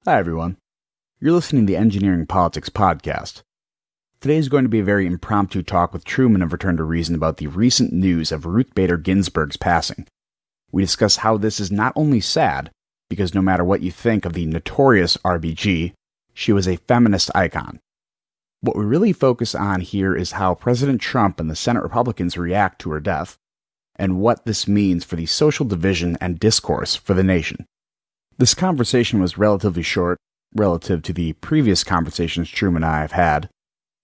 Hi, everyone. You're listening to the Engineering Politics Podcast. Today is going to be a very impromptu talk with Truman of Return to Reason about the recent news of Ruth Bader Ginsburg's passing. We discuss how this is not only sad, because no matter what you think of the Notorious RBG, she was a feminist icon. What we really focus on here is how President Trump and the Senate Republicans react to her death, and what this means for the social division and discourse for the nation. This conversation was relatively short, relative to the previous conversations Truman and I have had,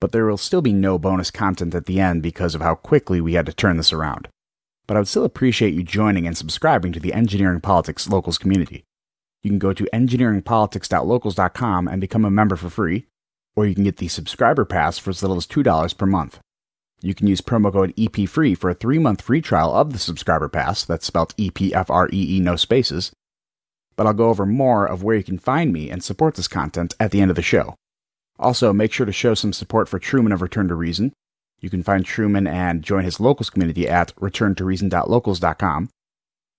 but there will still be no bonus content at the end because of how quickly we had to turn this around. But I would still appreciate you joining and subscribing to the Engineering Politics Locals community. You can go to engineeringpolitics.locals.com and become a member for free, or you can get the subscriber pass for as little as $2 per month. You can use promo code EPFREE for a 3-month free trial of the subscriber pass, that's spelled EPFREE, no spaces, but I'll go over more of where you can find me and support this content at the end of the show. Also, make sure to show some support for Truman of Return to Reason. You can find Truman and join his locals community at returntoreason.locals.com.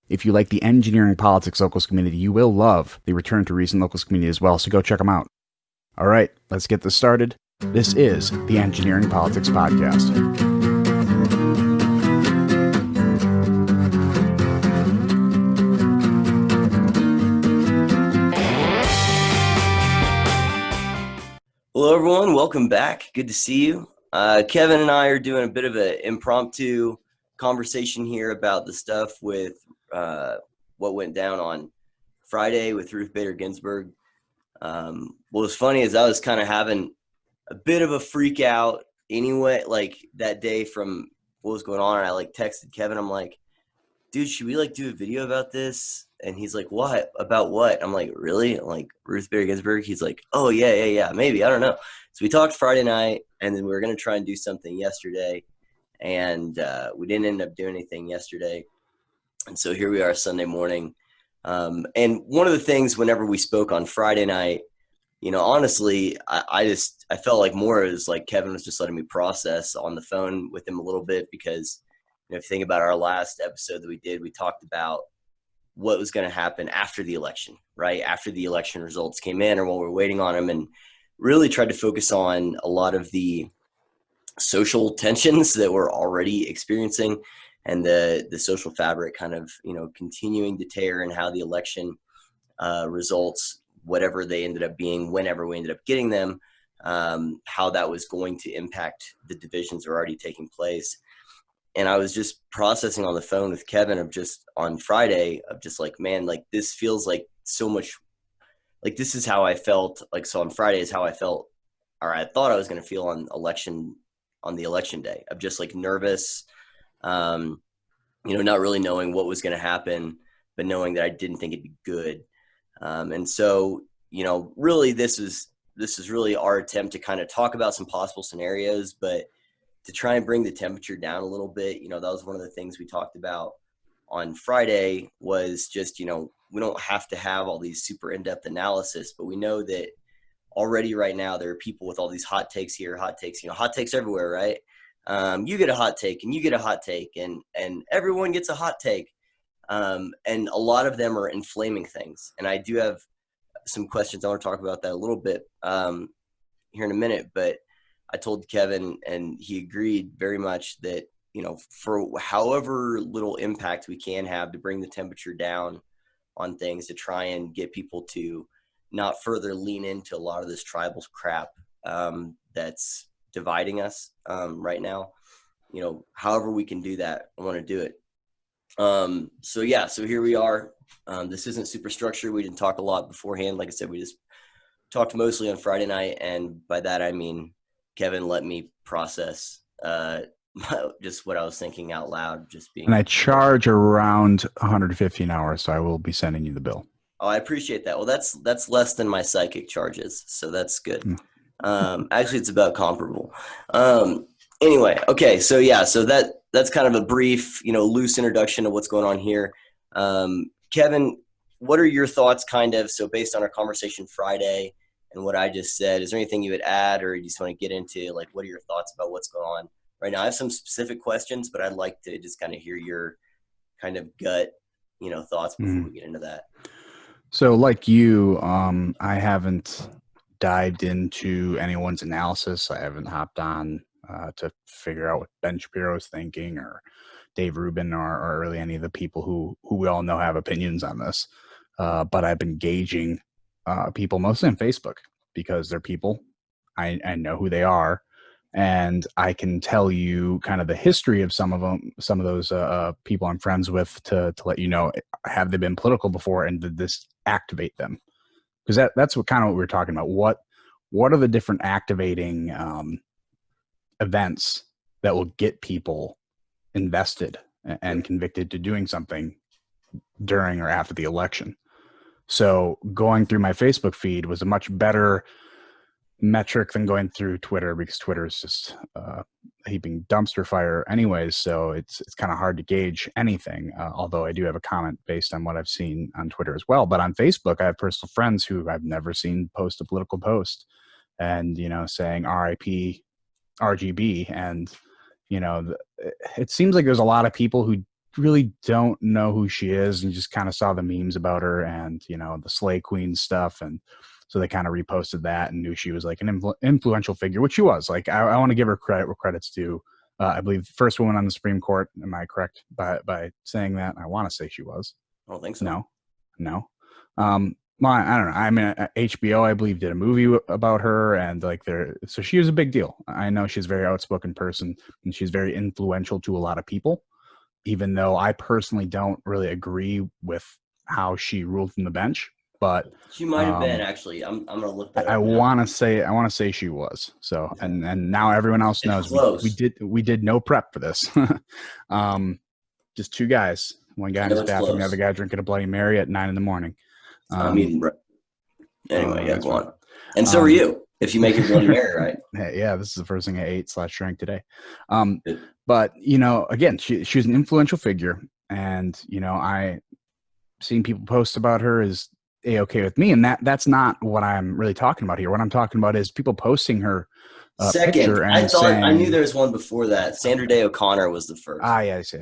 If you like the Engineering Politics Locals community, you will love the Return to Reason Locals community as well, so go check them out. All right, let's get this started. This is the Engineering Politics Podcast. Hello, everyone. Welcome back. Good to see you. Kevin and I are doing a bit of an impromptu conversation here about the stuff with what went down on Friday with Ruth Bader Ginsburg. What was funny is I was kind of having a bit of a freak out anyway, like that day from what was going on. And I texted Kevin. I'm like, dude, should we do a video about this? And he's like, what? About what? I'm like, really? I'm like, Ruth Bader Ginsburg? He's like, oh, yeah, maybe. I don't know. So we talked Friday night, and then we were going to try and do something yesterday. And we didn't end up doing anything yesterday. And so here we are Sunday morning. And one of the things whenever we spoke on Friday night, honestly, I felt like more is like Kevin was just letting me process on the phone with him a little bit because, if you think about our last episode that we did, we talked about what was going to happen after the election, right? After the election results came in or while we're waiting on them, and really tried to focus on a lot of the social tensions that we're already experiencing and the social fabric kind of, continuing to tear, and how the election results, whatever they ended up being, whenever we ended up getting them, how that was going to impact the divisions that are already taking place. And I was just processing on the phone with Kevin of just on Friday of just man, this feels like so much, this is how I felt. So on Friday is how I felt, or I thought I was going to feel on the election day of just nervous, not really knowing what was going to happen, but knowing that I didn't think it'd be good. And so, really this is really our attempt to kind of talk about some possible scenarios, but to try and bring the temperature down a little bit. That was one of the things we talked about on Friday was just, we don't have to have all these super in-depth analysis, but we know that already right now there are people with all these hot takes here, hot takes, hot takes everywhere, right? You get a hot take and you get a hot take and everyone gets a hot take. And a lot of them are inflaming things. And I do have some questions. I want to talk about that a little bit here in a minute, but I told Kevin, and he agreed very much that, for however little impact we can have to bring the temperature down on things, to try and get people to not further lean into a lot of this tribal crap that's dividing us right now. However we can do that, I want to do it. So here we are. This isn't super structured. We didn't talk a lot beforehand. Like I said, we just talked mostly on Friday night. And by that, I mean, Kevin let me process just what I was thinking out loud, just being. And I charge around $150 an hour, so I will be sending you the bill. Oh, I appreciate that. Well, that's less than my psychic charges, so that's good. Actually, it's about comparable. Anyway, okay, so that's kind of a brief, loose introduction of what's going on here. Kevin, what are your thoughts, kind of? So based on our conversation Friday and what I just said, is there anything you would add, or you just want to get into what are your thoughts about what's going on right now? I have some specific questions, but I'd like to just kind of hear your kind of gut, thoughts before we get into that. So, like you, I haven't dived into anyone's analysis. I haven't hopped on to figure out what Ben Shapiro's thinking, or Dave Rubin, or really any of the people who we all know have opinions on this. But I've been gauging people mostly on Facebook because they're people. I know who they are, and I can tell you kind of the history of some of them, some of those people I'm friends with, to let you know, have they been political before, and did this activate them? Because that's what kind of what we were talking about. What are the different activating events that will get people invested and convicted to doing something during or after the election? So going through my Facebook feed was a much better metric than going through Twitter, because Twitter is just a heaping dumpster fire anyways. So it's kind of hard to gauge anything, although I do have a comment based on what I've seen on Twitter as well. But on Facebook, I have personal friends who I've never seen post a political post, and, saying RIP RGB. And, it seems like there's a lot of people who really don't know who she is and just kind of saw the memes about her and, the Slay Queen stuff. And so they kind of reposted that and knew she was like an influential figure, which she was. Like, I want to give her credit where credit's due. I believe the first woman on the Supreme Court. Am I correct by saying that? I want to say she was. I don't think so. No. Well, I don't know. I mean, HBO, I believe, did a movie about her, and so she was a big deal. I know she's a very outspoken person, and she's very influential to a lot of people, even though I personally don't really agree with how she ruled from the bench. But She might have been, actually. I'm gonna look that I up now. want to say she was. So, and now everyone else It's knows close. we did no prep for this. Just two guys, one guy in his bathroom, the other guy drinking a Bloody Mary at 9 a.m. Anyway, yeah, go on. And so are you, if you make your Bloody Mary, right? Yeah, this is the first thing I ate / drank today. But, again, she was an influential figure, and, I seen people post about her is A-okay with me, and that's not what I'm really talking about here. What I'm talking about is people posting her picture and I knew there was one before that. Sandra Day O'Connor was the first. Yes.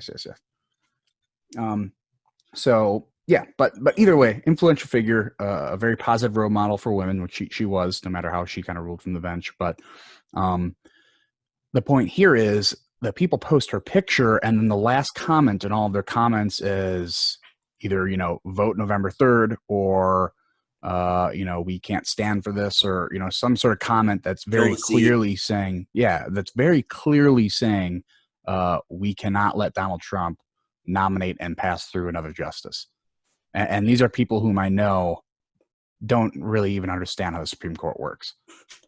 So yeah, but either way, influential figure, a very positive role model for women, which she was, no matter how she kind of ruled from the bench. But the point here is that people post her picture, and then the last comment in all of their comments is either, vote November 3rd, or we can't stand for this, or, some sort of comment that's very clearly saying, we cannot let Donald Trump nominate and pass through another justice. And these are people whom I know don't really even understand how the Supreme Court works.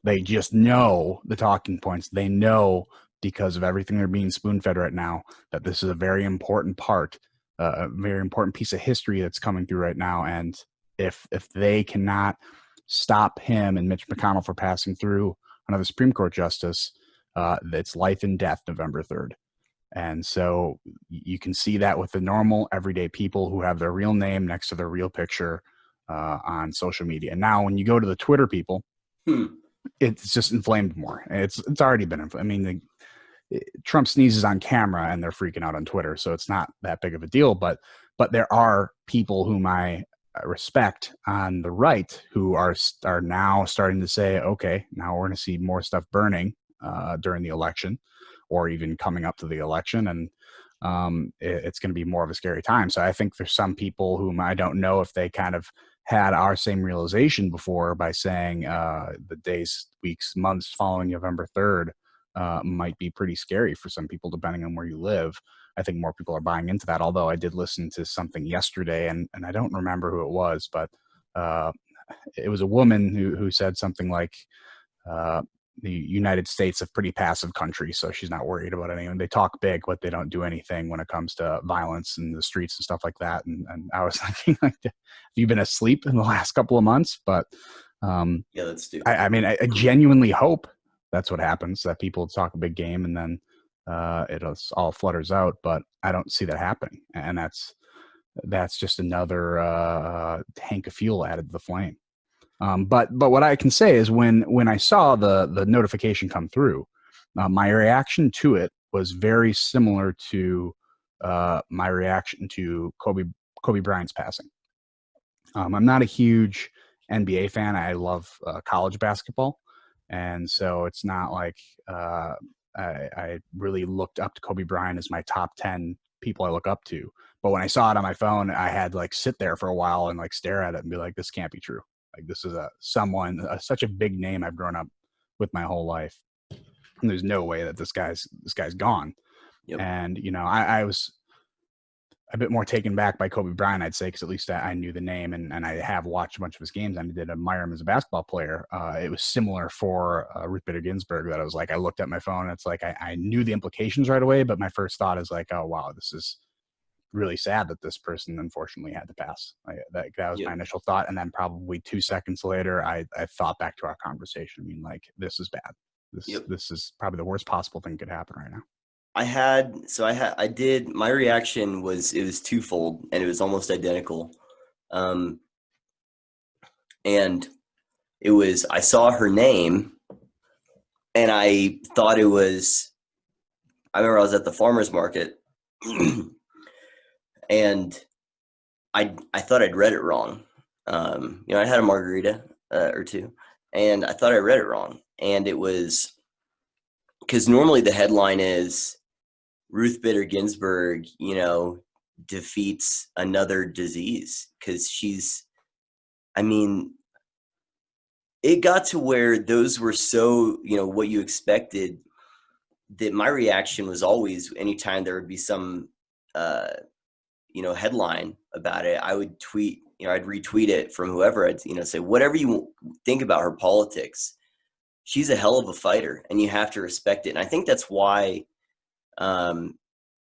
They just know the talking points. They know, because of everything they're being spoon-fed right now, that this is a very important part, a very important piece of history that's coming through right now. And if they cannot stop him and Mitch McConnell for passing through another Supreme Court justice, it's life and death November 3rd. And so you can see that with the normal everyday people who have their real name next to their real picture on social media. Now, when you go to the Twitter people, it's just inflamed more. It's already been inflamed. I mean, Trump sneezes on camera and they're freaking out on Twitter, so it's not that big of a deal. But there are people whom I respect on the right who are now starting to say, okay, now we're going to see more stuff burning during the election, or even coming up to the election, and it's going to be more of a scary time. So I think there's some people whom I don't know if they kind of had our same realization before, by saying the days, weeks, months following November 3rd might be pretty scary for some people, depending on where you live. I think more people are buying into that, although I did listen to something yesterday, and I don't remember who it was, but it was a woman who said something like, the United States a pretty passive country, so she's not worried about anyone. They talk big, but they don't do anything when it comes to violence in the streets and stuff like that. And I was thinking, like, have you been asleep in the last couple of months? But yeah, that's stupid. I mean, I genuinely hope that's what happens, that people talk a big game and then it all flutters out. But I don't see that happening, and that's just another tank of fuel added to the flame. But what I can say is, when I saw the notification come through, my reaction to it was very similar to my reaction to Kobe Bryant's passing. I'm not a huge NBA fan. I love college basketball. And so it's not like I really looked up to Kobe Bryant as my top 10 people I look up to. But when I saw it on my phone, I had to like sit there for a while and like stare at it and be like, this can't be true. Like this is such a big name I've grown up with my whole life. And there's no way that this guy's gone. Yep. And, I was a bit more taken back by Kobe Bryant, I'd say, because at least I knew the name and I have watched a bunch of his games and I did admire him as a basketball player. It was similar for Ruth Bader Ginsburg that I was like, I looked at my phone and it's like I knew the implications right away, but my first thought is like, oh, wow, this is really sad that this person unfortunately had to pass. That was Yep. my initial thought. And then probably 2 seconds later, I thought back to our conversation. I mean, like, this is bad. This is probably the worst possible thing could happen right now. My reaction was, it was twofold and it was almost identical. And it was, I saw her name and I thought I remember I was at the farmer's market and I thought I'd read it wrong. I had a margarita or two and I thought I read it wrong. And it was because normally the headline is Ruth Bader Ginsburg, defeats another disease, because it got to where those were so, what you expected, that my reaction was always, anytime there would be some, headline about it, I would tweet, I'd retweet it from whoever. I'd, say, whatever you think about her politics, she's a hell of a fighter and you have to respect it. And I think that's why,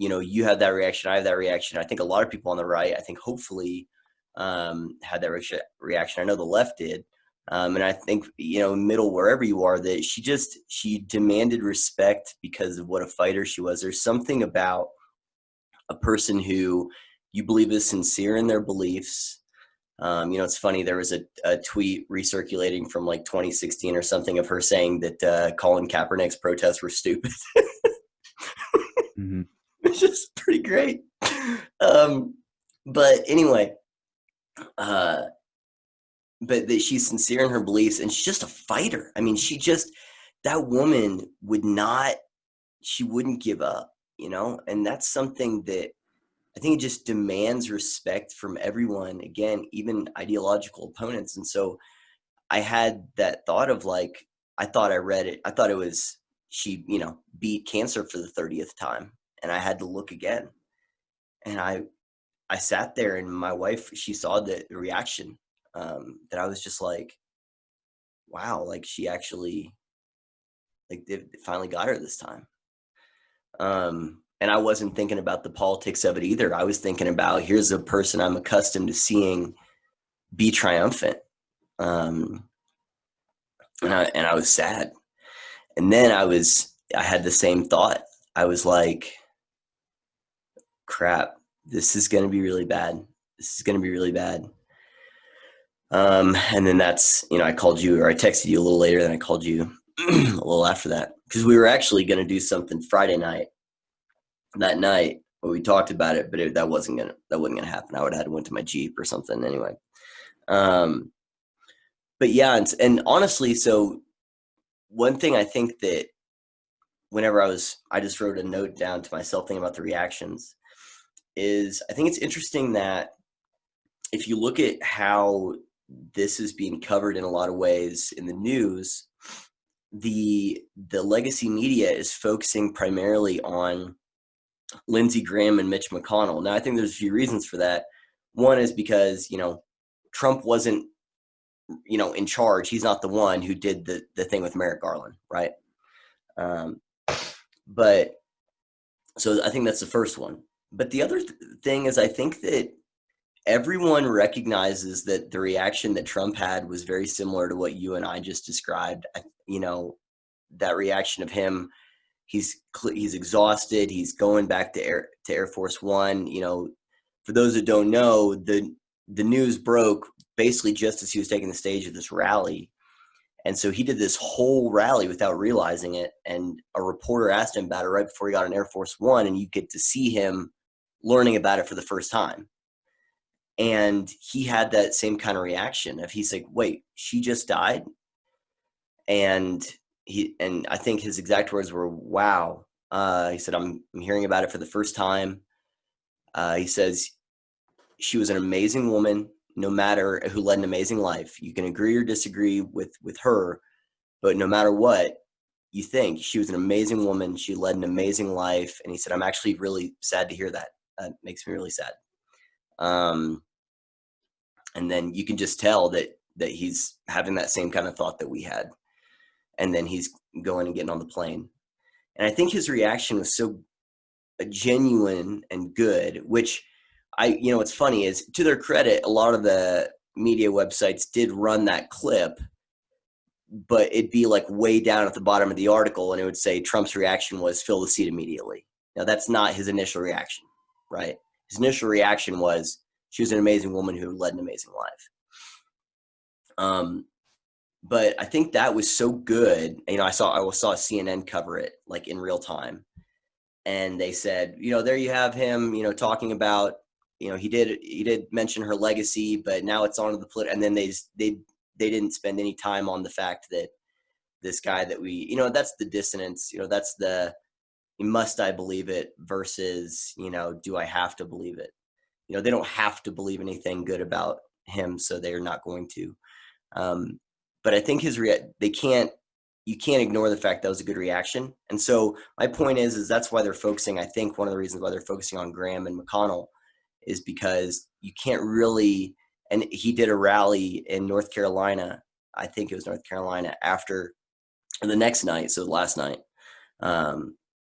you have that reaction. I have that reaction. I think a lot of people on the right, I think hopefully had that reaction. I know the left did. And I think, middle, wherever you are, that she demanded respect because of what a fighter she was. There's something about a person who you believe is sincere in their beliefs. It's funny. There was a tweet recirculating from like 2016 or something of her saying that Colin Kaepernick's protests were stupid. Mm-hmm. It's just pretty great. But anyway, but that she's sincere in her beliefs and she's just a fighter. I mean, that woman she wouldn't give up, and that's something that I think it just demands respect from everyone, again, even ideological opponents. And so I had that thought of like, I thought I read it. I thought it was, she, beat cancer for the 30th time. And I had to look again. And I sat there and my wife, she saw the reaction that I was just like, wow, like she actually, like they finally got her this time. And I wasn't thinking about the politics of it either. I was thinking about, here's a person I'm accustomed to seeing be triumphant. And I was sad. And then I had the same thought. I was like, crap, this is going to be really bad. This is going to be really bad. And then that's, I called you, or I texted you a little later, than I called you a little after that, because we were actually going to do something Friday night. That night, we talked about it, but that wasn't gonna happen. I would have had to went to my Jeep or something anyway. But yeah, and honestly, so one thing I think that whenever I just wrote a note down to myself thinking about the reactions, is I think it's interesting that if you look at how this is being covered in a lot of ways in the news, the legacy media is focusing primarily on Lindsey Graham and Mitch McConnell. Now, I think there's a few reasons for that. One is because, Trump wasn't, in charge. He's not the one who did the thing with Merrick Garland, right? But so I think that's the first one. But the other thing is I think that everyone recognizes that the reaction that Trump had was very similar to what you and I just described. That reaction of him, he's exhausted. He's going back to Air Force One. For those that don't know, the news broke basically just as he was taking the stage at this rally. And so he did this whole rally without realizing it. And a reporter asked him about it right before he got on Air Force One, and you get to see him learning about it for the first time. And he had that same kind of reaction of, he's like, wait, she just died? And I think his exact words were, wow. He said, I'm hearing about it for the first time. He says, she was an amazing woman, no matter who led an amazing life. You can agree or disagree with her, but no matter what you think, she was an amazing woman. She led an amazing life. And he said, I'm actually really sad to hear that. That makes me really sad. And then you can just tell that he's having that same kind of thought that we had. And then he's going and getting on the plane. And I think his reaction was so genuine and good, which what's funny is, to their credit, a lot of the media websites did run that clip, but it'd be like way down at the bottom of the article, and it would say Trump's reaction was fill the seat immediately. Now, that's not his initial reaction, right? His initial reaction was, she was an amazing woman who led an amazing life. But I think that was so good. I saw CNN cover it like in real time, and they said, there you have him, talking about, he did mention her legacy, but now it's on to the political. And then they didn't spend any time on the fact that this guy that we, that's the dissonance, that's the, must I believe it versus, do I have to believe it? They don't have to believe anything good about him, so they're not going to. But I think you can't ignore the fact that was a good reaction. And so my point is that's why they're focusing. I think one of the reasons why they're focusing on Graham and McConnell is because you can't really, and he did a rally in North Carolina. I think it was North Carolina after the next night. So last night.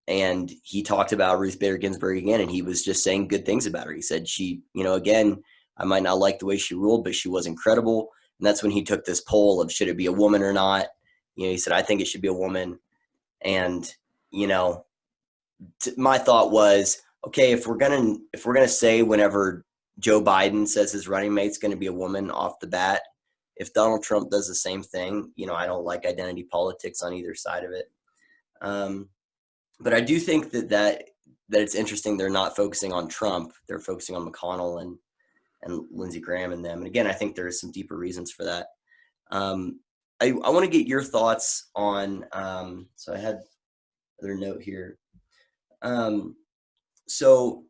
And he talked about Ruth Bader Ginsburg again, and he was just saying good things about her. He said she, again, I might not like the way she ruled, but she was incredible. And that's when he took this poll of should it be a woman or not. He said, I think it should be a woman. And, my thought was, okay, if we're gonna say whenever Joe Biden says his running mate's going to be a woman off the bat, if Donald Trump does the same thing, I don't like identity politics on either side of it. But I do think that it's interesting they're not focusing on Trump. They're focusing on McConnell and Lindsey Graham and them. And again, I think there is some deeper reasons for that. I want to get your thoughts on, so I had another note here. So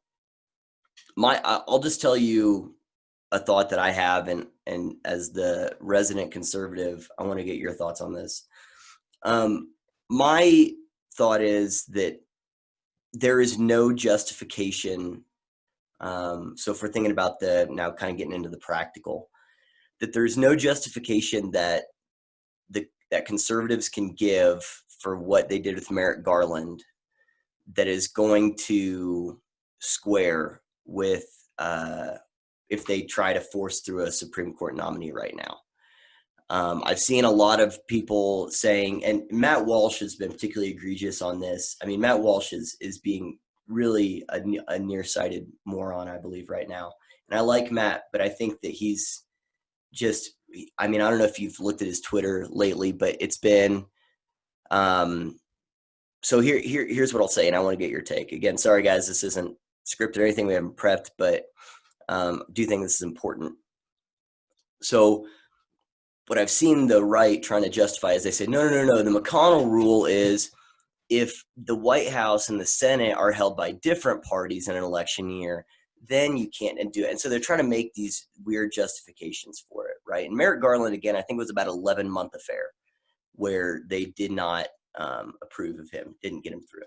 I'll just tell you a thought that I have, and as the resident conservative, I want to get your thoughts on this. My thought is that there is no justification. So if we're thinking about now kind of getting into the practical, that there's no justification that that conservatives can give for what they did with Merrick Garland that is going to square with if they try to force through a Supreme Court nominee right now. I've seen a lot of people saying, and Matt Walsh has been particularly egregious on this. I mean, Matt Walsh is being really a nearsighted moron, I believe, right now. And I like Matt, but I think that he's just, I mean, I don't know if you've looked at his Twitter lately, but it's been, so here's what I'll say, and I want to get your take. Again, sorry guys, this isn't scripted or anything, we haven't prepped, but do think this is important. So what I've seen the right trying to justify is they say, no, the McConnell rule is if the White House and the Senate are held by different parties in an election year, then you can't do it. And so they're trying to make these weird justifications for it, right? And Merrick Garland, again, I think it was about an 11-month affair where they did not approve of him, didn't get him through.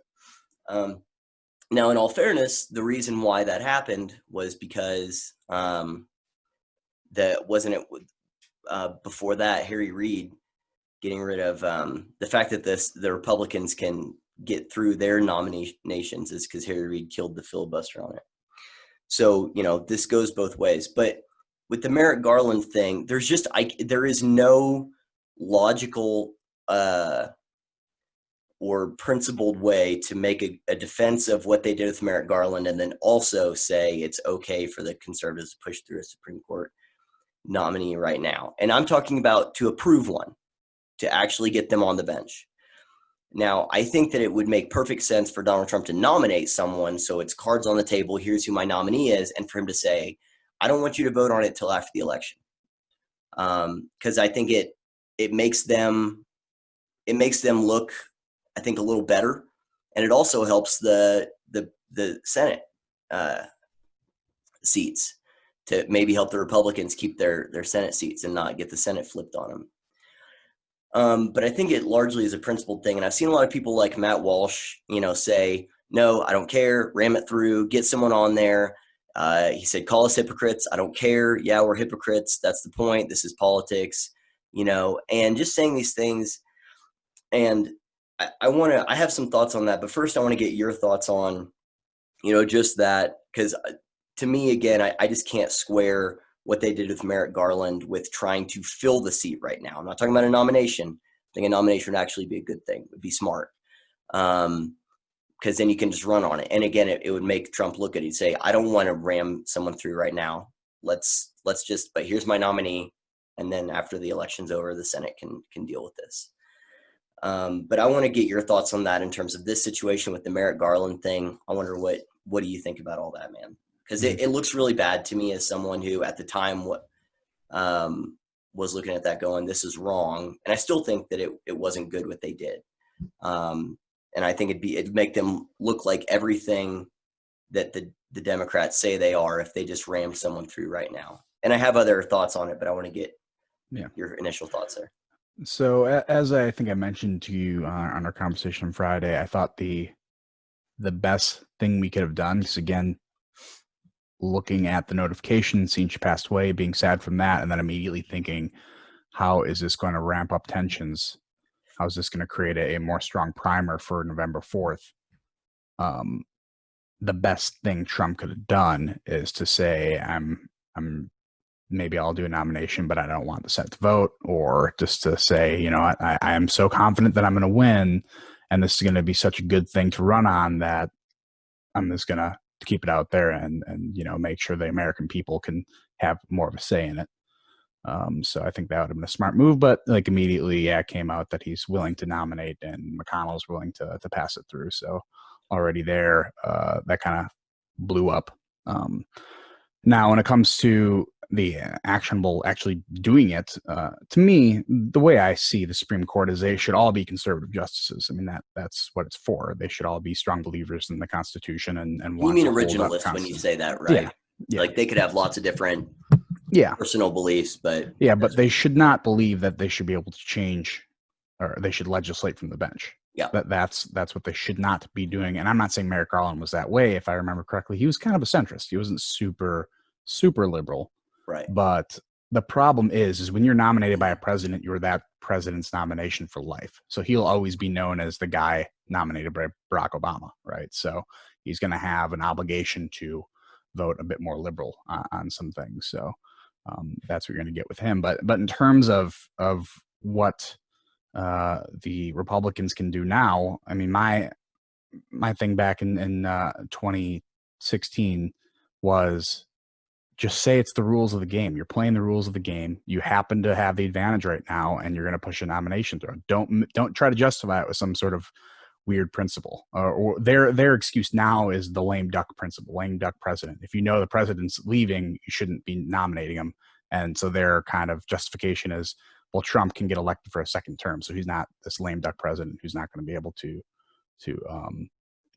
Now, in all fairness, the reason why that happened was because before that, Harry Reid getting rid of the fact that the Republicans can get through their nominations is because Harry Reid killed the filibuster on it. So, this goes both ways. But with the Merrick Garland thing, there is no logical or principled way to make a defense of what they did with Merrick Garland and then also say it's okay for the conservatives to push through a Supreme Court nominee right now. And I'm talking about to approve one, to actually get them on the bench. Now, I think that it would make perfect sense for Donald Trump to nominate someone. So it's cards on the table. Here's who my nominee is. And for him to say, I don't want you to vote on it till after the election. Because I think it makes them look, I think, a little better, and it also helps the Senate seats to maybe help the Republicans keep their Senate seats and not get the Senate flipped on them. But I think it largely is a principled thing, and I've seen a lot of people like Matt Walsh, say, no, I don't care, ram it through, get someone on there. He said, call us hypocrites. I don't care. Yeah, we're hypocrites. That's the point. This is politics, and just saying these things. And I have some thoughts on that, but first I want to get your thoughts on, just that, because to me, again, I just can't square what they did with Merrick Garland with trying to fill the seat right now. I'm not talking about a nomination. I think a nomination would actually be a good thing. It would be smart. Because then you can just run on it. And again, it would make Trump look at it. He'd say, I don't want to ram someone through right now. Let's just, but here's my nominee. And then after the election's over, the Senate can deal with this. But I want to get your thoughts on that in terms of this situation with the Merrick Garland thing. I wonder what do you think about all that, man? Because it looks really bad to me as someone who at the time was looking at that going, this is wrong. And I still think that it wasn't good what they did. And I think it'd make them look like everything that the Democrats say they are if they just rammed someone through right now. And I have other thoughts on it, but I want to get your initial thoughts there. So as I think I mentioned to you on our conversation on Friday, I thought the best thing we could have done, because again, looking at the notification, seeing she passed away, being sad from that, and then immediately thinking, how is this going to ramp up tensions? How is this going to create a more strong primer for November 4th? The best thing Trump could have done is to say, I'm maybe I'll do a nomination, but I don't want the Senate to vote, or just to say, I am so confident that I'm going to win, and this is going to be such a good thing to run on that I'm just going to keep it out there and make sure the American people can have more of a say in it. So I think that would have been a smart move, but like immediately, it came out that he's willing to nominate and McConnell's willing to pass it through. So already there, that kind of blew up. Now, when it comes to the actionable actually doing it, to me, the way I see the Supreme Court is they should all be conservative justices. I mean, that's what it's for. They should all be strong believers in the Constitution and want you mean to hold up originalist when you say that, right? Yeah. Like they could have lots of different personal beliefs, but but they should not believe that they should be able to change, or they should legislate from the bench. Yeah, that's what they should not be doing. And I'm not saying Merrick Garland was that way. If I remember correctly, he was kind of a centrist. He wasn't super liberal. Right. But the problem is when you're nominated by a president, you're that president's nomination for life. So he'll always be known as the guy nominated by Barack Obama, right? So he's going to have an obligation to vote a bit more liberal on some things. So that's what you're going to get with him. But in terms of what the Republicans can do now, I mean, my thing back in 2016 was just say it's the rules of the game. You're playing the rules of the game. You happen to have the advantage right now, and you're going to push a nomination through. Don't try to justify it with some sort of weird principle. Or their excuse now is the lame duck principle, lame duck president. If you know the president's leaving, you shouldn't be nominating him. And so their kind of justification is, well, Trump can get elected for a second term, so he's not this lame duck president who's not going to be able to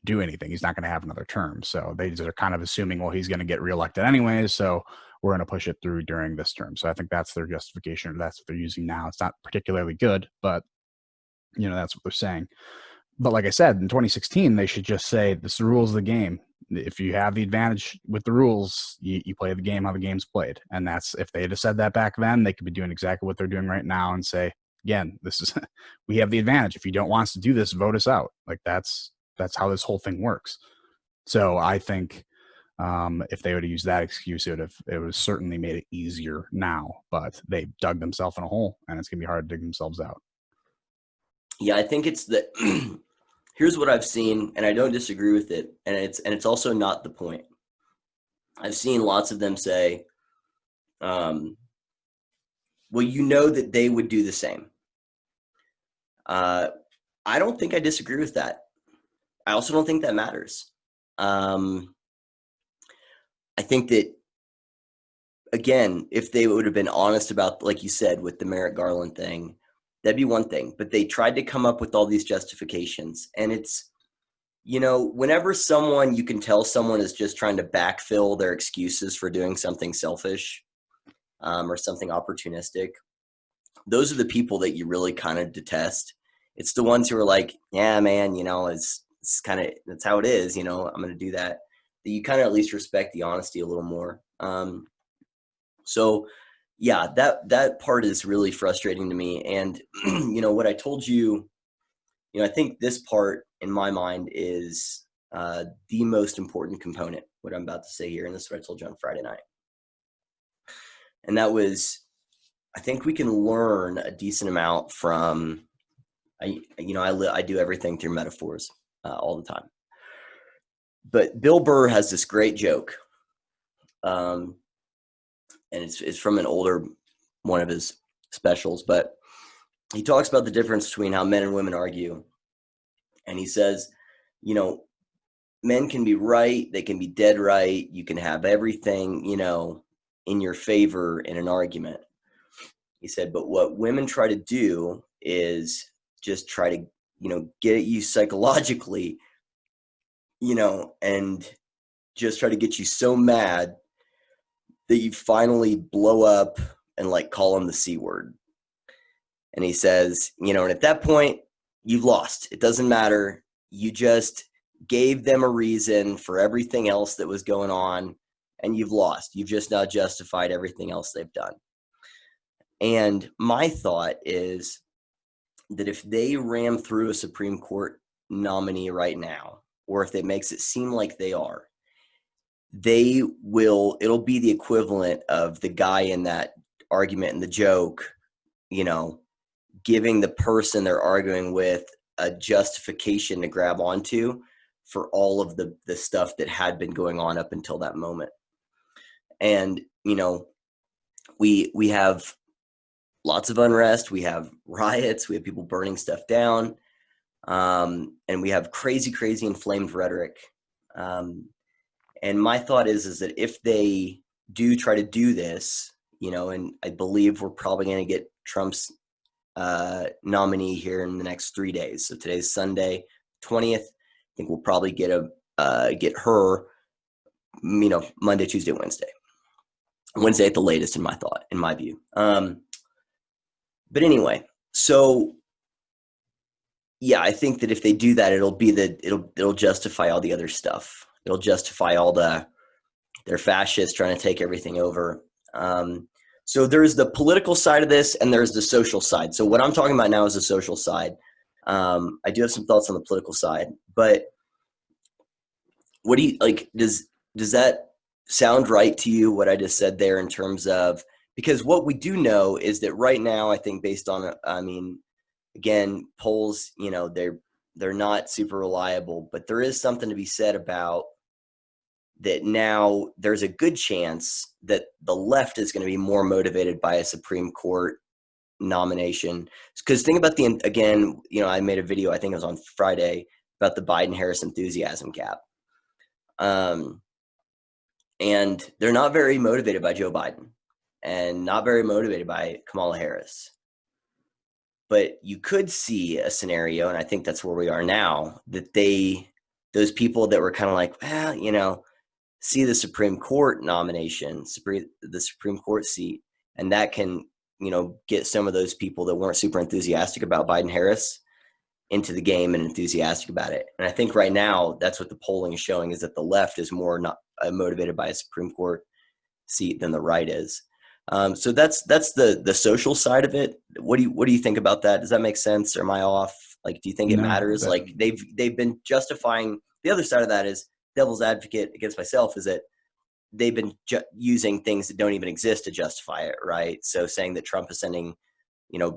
do anything. He's not going to have another term. So they are kind of assuming, well, he's going to get reelected anyways, so we're going to push it through during this term. So I think that's their justification, or that's what they're using now. It's not particularly good, but that's what they're saying. But like I said, in 2016, they should just say, this is the rules of the game. If you have the advantage with the rules, you play the game how the game's played. And that's, if they had said that back then, they could be doing exactly what they're doing right now and say, again, this is, we have the advantage. If you don't want us to do this, vote us out. Like that's how this whole thing works. So I think if they would have used that excuse, it would have certainly made it easier now, but they dug themselves in a hole, and it's going to be hard to dig themselves out. Yeah, I think it's that. Here's what I've seen, and I don't disagree with it, and it's also not the point. I've seen lots of them say, well, that they would do the same. I don't think I disagree with that. I also don't think that matters. I think that again, if they would have been honest about, like you said, with the Merrick Garland thing, that'd be one thing. But they tried to come up with all these justifications. And it's, whenever you can tell someone is just trying to backfill their excuses for doing something selfish, or something opportunistic, those are the people that you really kind of detest. It's the ones who are like, yeah, man, it's kind of, that's how it is. I'm going to do that. That you kind of at least respect the honesty a little more. So yeah, that part is really frustrating to me. And what I told you, I think this part in my mind is the most important component, what I'm about to say here. And this is what I told you on Friday night. And that was, I think we can learn a decent amount from, I do everything through metaphors all the time. But Bill Burr has this great joke. And it's from an older one of his specials, but he talks about the difference between how men and women argue. And he says, men can be right, they can be dead right, you can have everything, in your favor in an argument. He said, but what women try to do is just try to, get at you psychologically, and just try to get you so mad that you finally blow up and like call them the C word. And he says, and at that point, you've lost. It doesn't matter. You just gave them a reason for everything else that was going on, and you've lost. You've just now justified everything else they've done. And my thought is that if they ram through a Supreme Court nominee right now, or if it makes it seem like they are, it'll be the equivalent of the guy in that argument and the joke, giving the person they're arguing with a justification to grab onto for all of the stuff that had been going on up until that moment. And, we have lots of unrest, we have riots, we have people burning stuff down, and we have crazy, crazy inflamed rhetoric. And my thought is that if they do try to do this, and I believe we're probably going to get Trump's nominee here in the next 3 days. So today's Sunday, 20th. I think we'll probably get her, Monday, Tuesday, Wednesday at the latest, in my view. But anyway, so yeah, I think that if they do that, it'll justify all the other stuff. It'll justify all they're fascists trying to take everything over. So there's the political side of this, and there's the social side. So what I'm talking about now is the social side. I do have some thoughts on the political side, but what do you like? Does that sound right to you, what I just said there, in terms of, because what we do know is that right now, I think based on, again, polls, they're not super reliable, but there is something to be said about that. Now there's a good chance that the left is going to be more motivated by a Supreme Court nomination. Because think about I made a video, I think it was on Friday, about the Biden-Harris enthusiasm gap. And they're not very motivated by Joe Biden and not very motivated by Kamala Harris. But you could see a scenario, and I think that's where we are now, that those people that were kind of like, well, see the Supreme Court nomination, the Supreme Court seat, and that can, get some of those people that weren't super enthusiastic about Biden-Harris into the game and enthusiastic about it. And I think right now, that's what the polling is showing, is that the left is more not motivated by a Supreme Court seat than the right is. So that's the social side of it. What do you think about that? Does that make sense? Or am I off? Like, do you think it matters? Like they've been justifying. The other side of that is devil's advocate against myself, is that they've been using things that don't even exist to justify it, right? So saying that Trump is sending,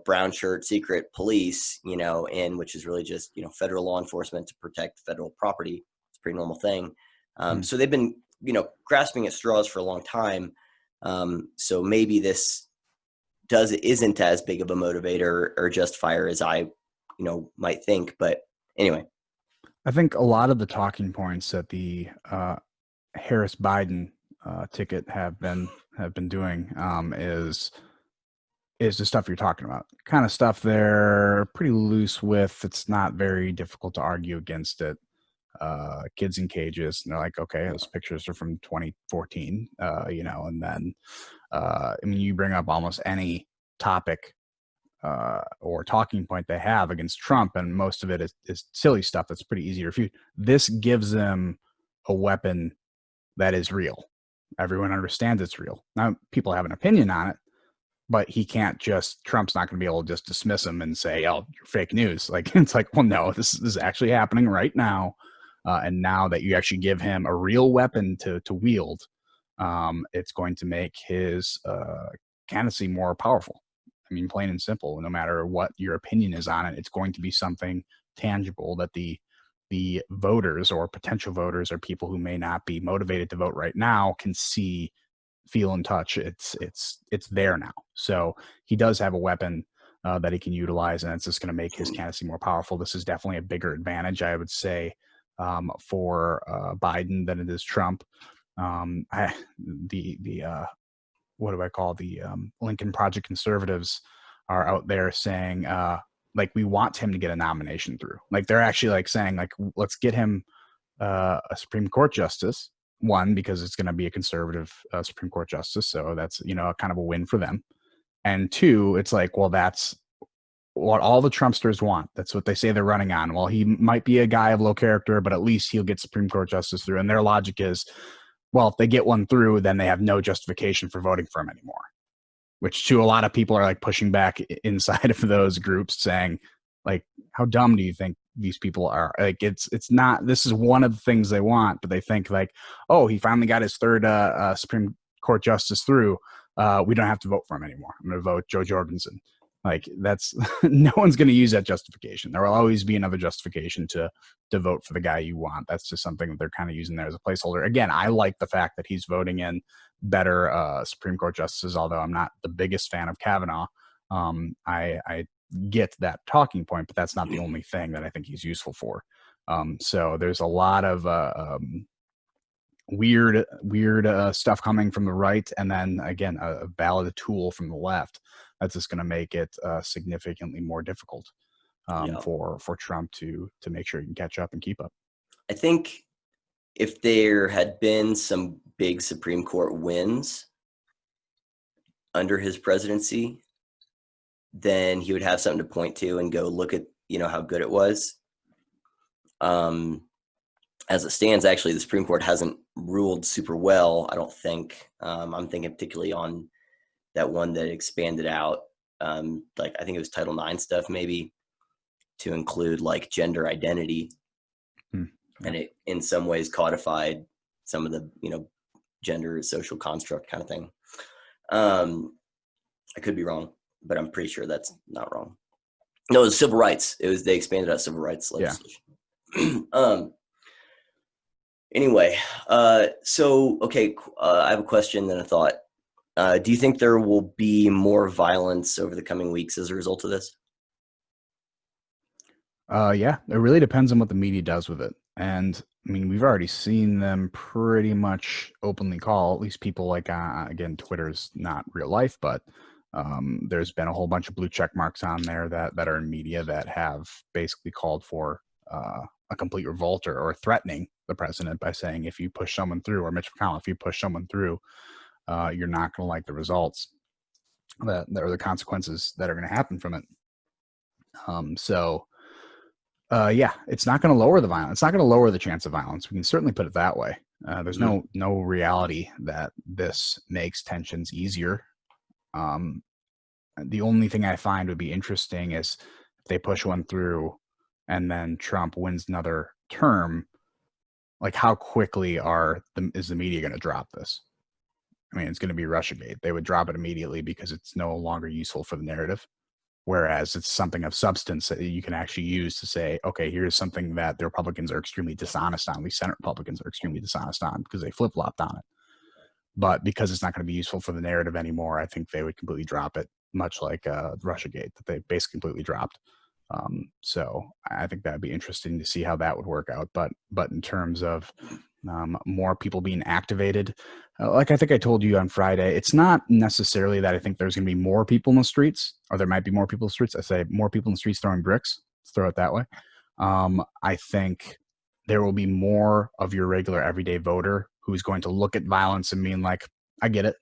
brown shirt secret police, in, which is really just, federal law enforcement to protect federal property. It's a pretty normal thing. So they've been, grasping at straws for a long time. So maybe this isn't as big of a motivator or justifier as I, might think. But anyway, I think a lot of the talking points that the Harris Biden ticket have been have been doing is the stuff you're talking about. Kind of stuff they're pretty loose with. It's not very difficult to argue against it. Kids in cages, and they're like, okay, those pictures are from 2014, and then you bring up almost any topic or talking point they have against Trump, and most of it is silly stuff that's pretty easy to refute. This gives them a weapon that is real. Everyone understands it's real. Now, people have an opinion on it, but Trump's not going to be able to just dismiss him and say, oh, you're fake news. Like, it's like, well, no, this is actually happening right now. And now that you actually give him a real weapon to wield, it's going to make his candidacy more powerful. I mean, plain and simple, no matter what your opinion is on it, it's going to be something tangible that the voters or potential voters or people who may not be motivated to vote right now can see, feel, and touch. It's there now. So he does have a weapon that he can utilize, and it's just going to make his candidacy more powerful. This is definitely a bigger advantage, I would say, for Biden than it is Trump. What do I call the Lincoln Project conservatives are out there saying like, we want him to get a nomination through. Like, they're actually like saying, like, let's get him a Supreme Court justice. One, because it's going to be a conservative Supreme Court justice, so that's kind of a win for them. And two, it's like, well, that's what all the Trumpsters want. That's what they say they're running on. Well, he might be a guy of low character, but at least he'll get Supreme Court justice through. And their logic is, well, if they get one through, then they have no justification for voting for him anymore, which to a lot of people are like pushing back inside of those groups, saying, like, how dumb do you think these people are? Like, it's not, this is one of the things they want, but they think like, oh, he finally got his third Supreme Court justice through. We don't have to vote for him anymore. I'm going to vote Joe Jorgensen. Like, that's no one's going to use that justification. There will always be another justification to vote for the guy you want. That's just something that they're kind of using there as a placeholder. Again, I like the fact that he's voting in better Supreme Court justices, although I'm not the biggest fan of Kavanaugh. I get that talking point, but that's not the only thing that I think he's useful for. So there's a lot of weird stuff coming from the right, and then again a valid tool from the left that's just going to make it significantly more difficult for Trump to make sure he can catch up and keep up. I think if there had been some big Supreme Court wins under his presidency, then he would have something to point to and go, look at how good it was. As it stands, actually, the Supreme Court hasn't ruled super well, I don't think. I'm thinking particularly on that one that expanded out, like I think it was Title IX stuff, maybe, to include like gender identity. And it in some ways codified some of the, gender social construct kind of thing. I could be wrong, but I'm pretty sure that's not wrong. No, it was civil rights. They expanded out civil rights legislation. Yeah. Anyway, so, okay, I have a question and a thought. Do you think there will be more violence over the coming weeks as a result of this? Yeah, it really depends on what the media does with it. And I mean, we've already seen them pretty much openly call, at least people like, again, Twitter's not real life, but there's been a whole bunch of blue check marks on there that are in media that have basically called for a complete revolt or threatening the president by saying, if you push someone through, or Mitch McConnell, if you push someone through, you're not going to like the results that or the consequences that are going to happen from it. Yeah, it's not going to lower the violence. It's not going to lower the chance of violence. We can certainly put it that way. There's no reality that this makes tensions easier. The only thing I find would be interesting is if they push one through and then Trump wins another term, like how quickly is the media going to drop this? I mean, it's going to be Russiagate. They would drop it immediately because it's no longer useful for the narrative. Whereas it's something of substance that you can actually use to say, okay, here's something that the Republicans are extremely dishonest on. At least Senate Republicans are extremely dishonest on because they flip-flopped on it. But because it's not going to be useful for the narrative anymore, I think they would completely drop it, much like Russiagate that they basically completely dropped. So I think that would be interesting to see how that would work out. But in terms of more people being activated. Like I think I told you on Friday, it's not necessarily that I think there's going to be more people in the streets, or there might be more people in the streets. I say more people in the streets throwing bricks. Let's throw it that way. I think there will be more of your regular everyday voter who's going to look at violence and mean like, I get it.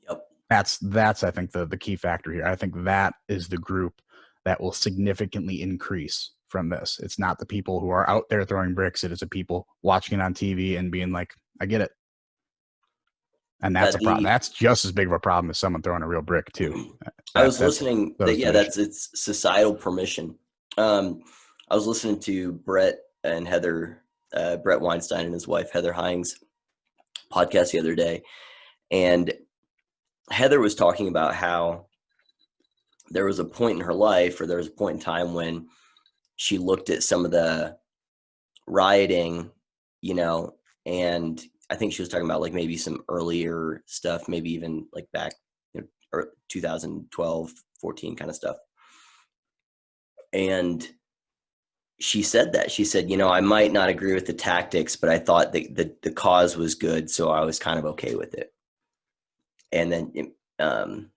Yep. That's I think the key factor here. I think that is the group that will significantly increase from this. It's not the people who are out there throwing bricks. It is the people watching it on TV and being like, I get it. And that's a problem. That's just as big of a problem as someone throwing a real brick too. I was listening. It's societal permission. I was listening to Brett Weinstein and his wife, Heather Hines, podcast the other day. And Heather was talking about how there was a point in her life, or there was a point in time when she looked at some of the rioting, and I think she was talking about like maybe some earlier stuff, maybe even like back, or 2012, 14 kind of stuff. And she said, I might not agree with the tactics, but I thought that the cause was good. So I was kind of okay with it. And then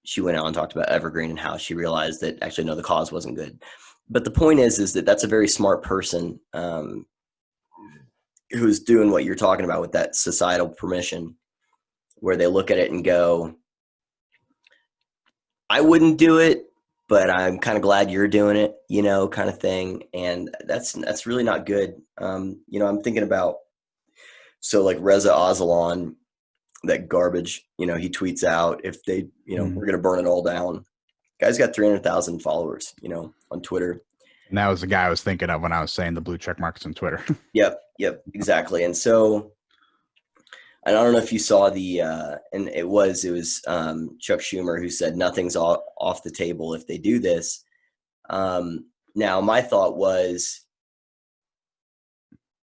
she went out and talked about Evergreen and how she realized that actually, no, the cause wasn't good. But the point is that that's a very smart person who's doing what you're talking about with that societal permission, where they look at it and go, I wouldn't do it, but I'm kind of glad you're doing it, kind of thing. And that's really not good. I'm thinking about, so like Reza Aslan, that garbage, he tweets out, if they, we're going to burn it all down. Guy's got 300,000 followers, on Twitter. And that was the guy I was thinking of when I was saying the blue check marks on Twitter. Yep, exactly. And so, and I don't know if you saw and it was Chuck Schumer who said nothing's off the table if they do this. Now, my thought was,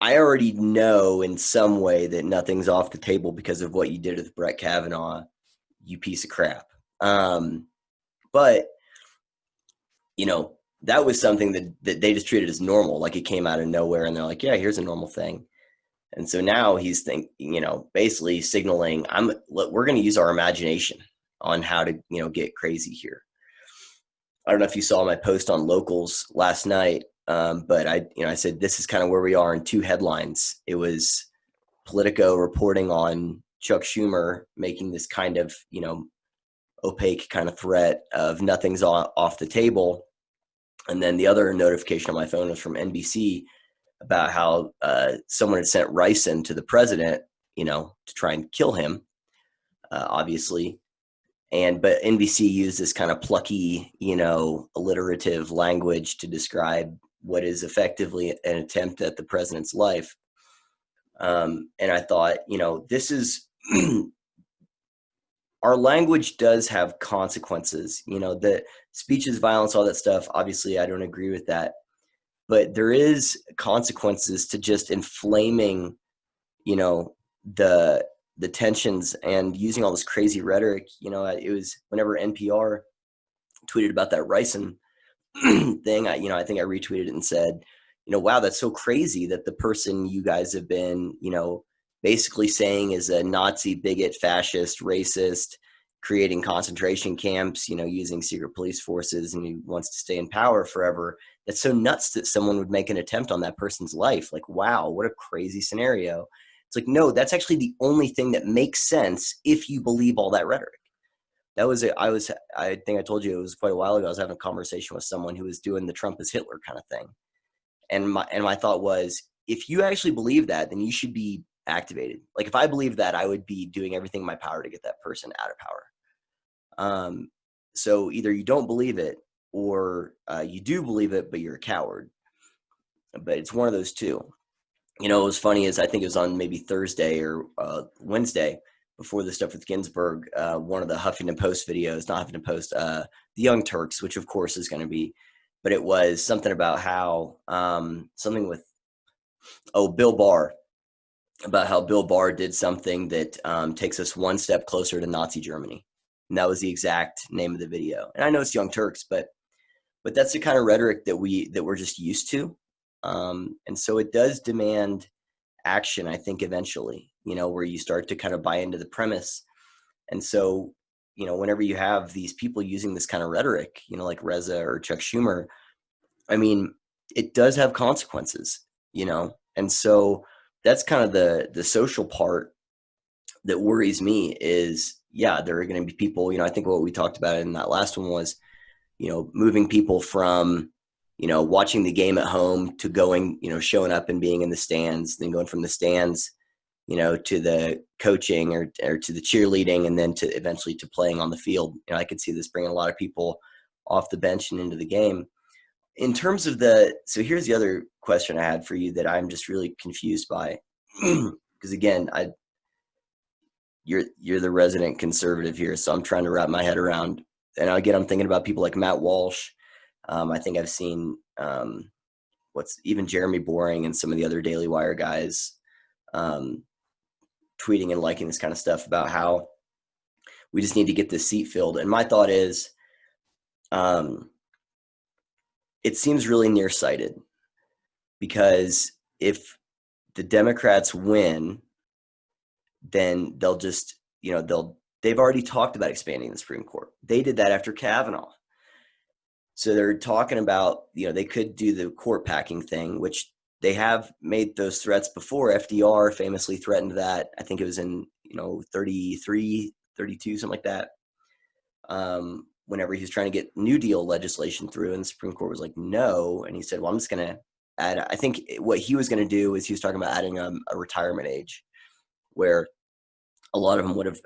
I already know in some way that nothing's off the table because of what you did with Brett Kavanaugh, you piece of crap. But, that was something that they just treated as normal. Like it came out of nowhere and they're like, yeah, here's a normal thing. And so now he's basically signaling, we're going to use our imagination on how to, get crazy here. I don't know if you saw my post on Locals last night, but I said, this is kind of where we are in two headlines. It was Politico reporting on Chuck Schumer making this kind of, opaque kind of threat of nothing's off the table. And then the other notification on my phone was from NBC about how someone had sent ricin to the president, to try and kill him, obviously. But NBC used this kind of plucky, alliterative language to describe what is effectively an attempt at the president's life. And I thought, this is our language does have consequences, the speech is violence, all that stuff. Obviously, I don't agree with that. But there is consequences to just inflaming, the tensions and using all this crazy rhetoric. It was whenever NPR tweeted about that ricin thing, I think I retweeted it and said, wow, that's so crazy that the person you guys have been, basically saying is a Nazi, bigot, fascist, racist, creating concentration camps, using secret police forces, and he wants to stay in power forever. That's so nuts that someone would make an attempt on that person's life. Like, wow, what a crazy scenario. It's like, no, that's actually the only thing that makes sense if you believe all that rhetoric. I think I told you it was quite a while ago. I was having a conversation with someone who was doing the Trump is Hitler kind of thing. And my thought was, if you actually believe that, then you should be activated. Like if I believed that, I would be doing everything in my power to get that person out of power. So either you don't believe it or you do believe it, but you're a coward. But it's one of those two. What was funny is I think it was on maybe Thursday or Wednesday before the stuff with Ginsburg, one of the Huffington Post videos, not Huffington Post, the Young Turks, which of course is going to be, but it was something about how something with, Bill Barr, about how Bill Barr did something that takes us one step closer to Nazi Germany. And that was the exact name of the video. And I know it's Young Turks, but that's the kind of rhetoric that we're just used to. And so it does demand action, I think, eventually, where you start to kind of buy into the premise. And so, whenever you have these people using this kind of rhetoric, like Reza or Chuck Schumer, I mean, it does have consequences, and so that's kind of the social part that worries me is, yeah, there are going to be people, I think what we talked about in that last one was, moving people from, watching the game at home to going, showing up and being in the stands, then going from the stands, to the coaching or to the cheerleading, and then to eventually to playing on the field. I could see this bringing a lot of people off the bench and into the game. In terms of so here's the other question I had for you that I'm just really confused by, because again, you're the resident conservative here, so I'm trying to wrap my head around. And again, I'm thinking about people like Matt Walsh. I think I've seen even Jeremy Boring and some of the other Daily Wire guys tweeting and liking this kind of stuff about how we just need to get this seat filled. And my thought is, it seems really nearsighted, because if the Democrats win, then they'll just, they've already talked about expanding the Supreme Court. They did that after Kavanaugh. So they're talking about, they could do the court packing thing, which they have made those threats before. FDR famously threatened that. I think it was in, 33, 32, something like that. Whenever he was trying to get New Deal legislation through, and the Supreme Court was like, no. And he said, well, I'm just going to add, I think what he was going to do is he was talking about adding a retirement age where a lot of them would have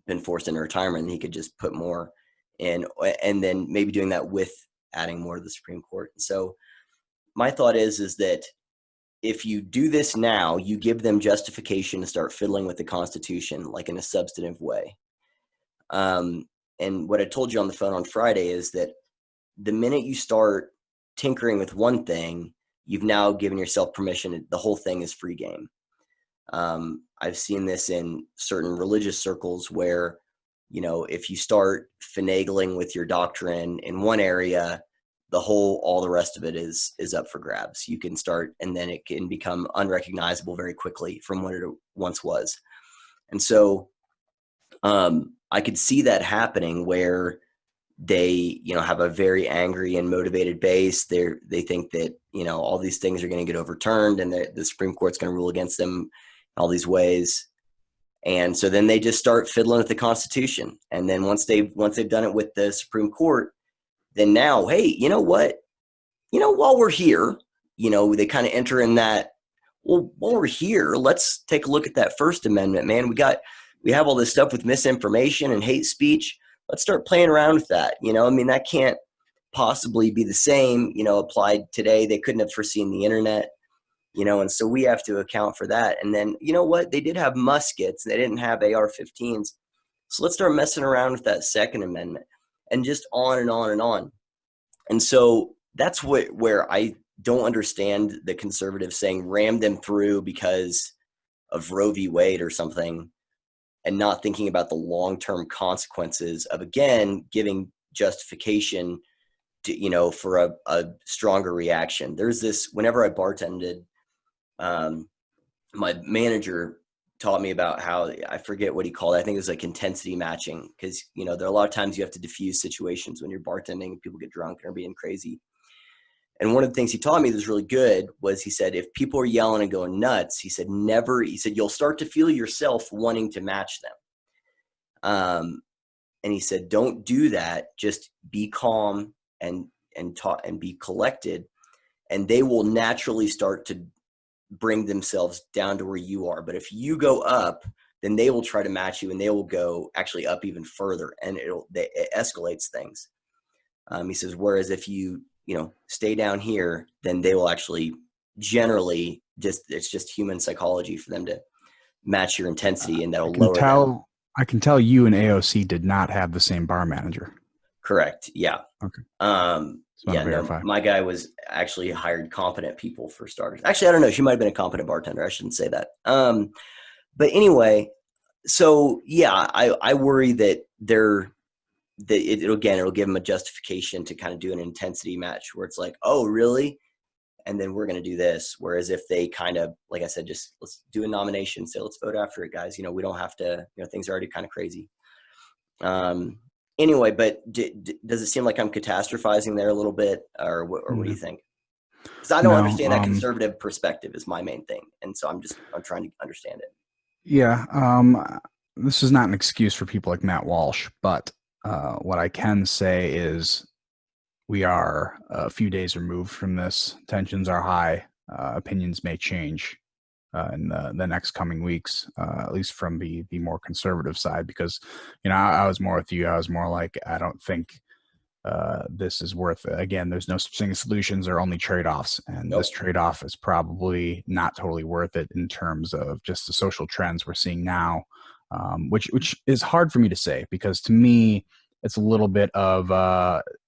been forced into retirement, and he could just put more in, and then maybe doing that with adding more to the Supreme Court. So my thought is that if you do this now, you give them justification to start fiddling with the Constitution, like in a substantive way. And what I told you on the phone on Friday is that the minute you start tinkering with one thing, you've now given yourself permission. The whole thing is free game. I've seen this in certain religious circles where, if you start finagling with your doctrine in one area, all the rest of it is up for grabs. You can start, and then it can become unrecognizable very quickly from what it once was. And so, I could see that happening where they, have a very angry and motivated base. They think that, all these things are going to get overturned, and the Supreme Court's going to rule against them in all these ways. And so then they just start fiddling with the Constitution. And then once they've done it with the Supreme Court, then now, hey, you know what? While we're here, they kind of enter in that, well, while we're here, let's take a look at that First Amendment, man. We have all this stuff with misinformation and hate speech. Let's start playing around with that. That can't possibly be the same, applied today. They couldn't have foreseen the internet, and so we have to account for that. And then, what? They did have muskets. They didn't have AR-15s. So let's start messing around with that Second Amendment, and just on and on and on. And so that's where I don't understand the conservatives saying ram them through because of Roe v. Wade or something, and not thinking about the long-term consequences of, again, giving justification to, for a stronger reaction. There's this, whenever I bartended, my manager taught me about how, I forget what he called it. I think it was like intensity matching, because, there are a lot of times you have to diffuse situations when you're bartending and people get drunk and are being crazy. And one of the things he taught me that was really good was, he said, if people are yelling and going nuts, he said, you'll start to feel yourself wanting to match them. And he said, don't do that. Just be calm and talk and be collected. And they will naturally start to bring themselves down to where you are. But if you go up, then they will try to match you, and they will go actually up even further, and it escalates things. He says, whereas if you stay down here, then they will actually generally it's just human psychology for them to match your intensity, and that'll lower them. I can tell you and AOC did not have the same bar manager. Correct. Yeah. Okay. No, my guy was actually hired competent people for starters. Actually, I don't know. She might have been a competent bartender. I shouldn't say that. But anyway, so yeah, I worry that it'll give them a justification to kind of do an intensity match where it's like, oh, really? and then we're going to do this. Whereas if they kind of, like I said, just let's do a nomination, say, let's vote after it, guys. We don't have to, things are already kind of crazy. Anyway, but does it seem like I'm catastrophizing there a little bit, or what do you think? Because I don't understand that conservative perspective is my main thing. And so I'm trying to understand it. Yeah. This is not an excuse for people like Matt Walsh, but what I can say is we are a few days removed from this. Tensions are high. Opinions may change in the next coming weeks, at least from the more conservative side, because, I was more with you. I was more like, I don't think this is worth it. Again, there's no such thing as solutions or only trade-offs. And This trade-off is probably not totally worth it in terms of just the social trends we're seeing now, which is hard for me to say, because to me, it's a little bit of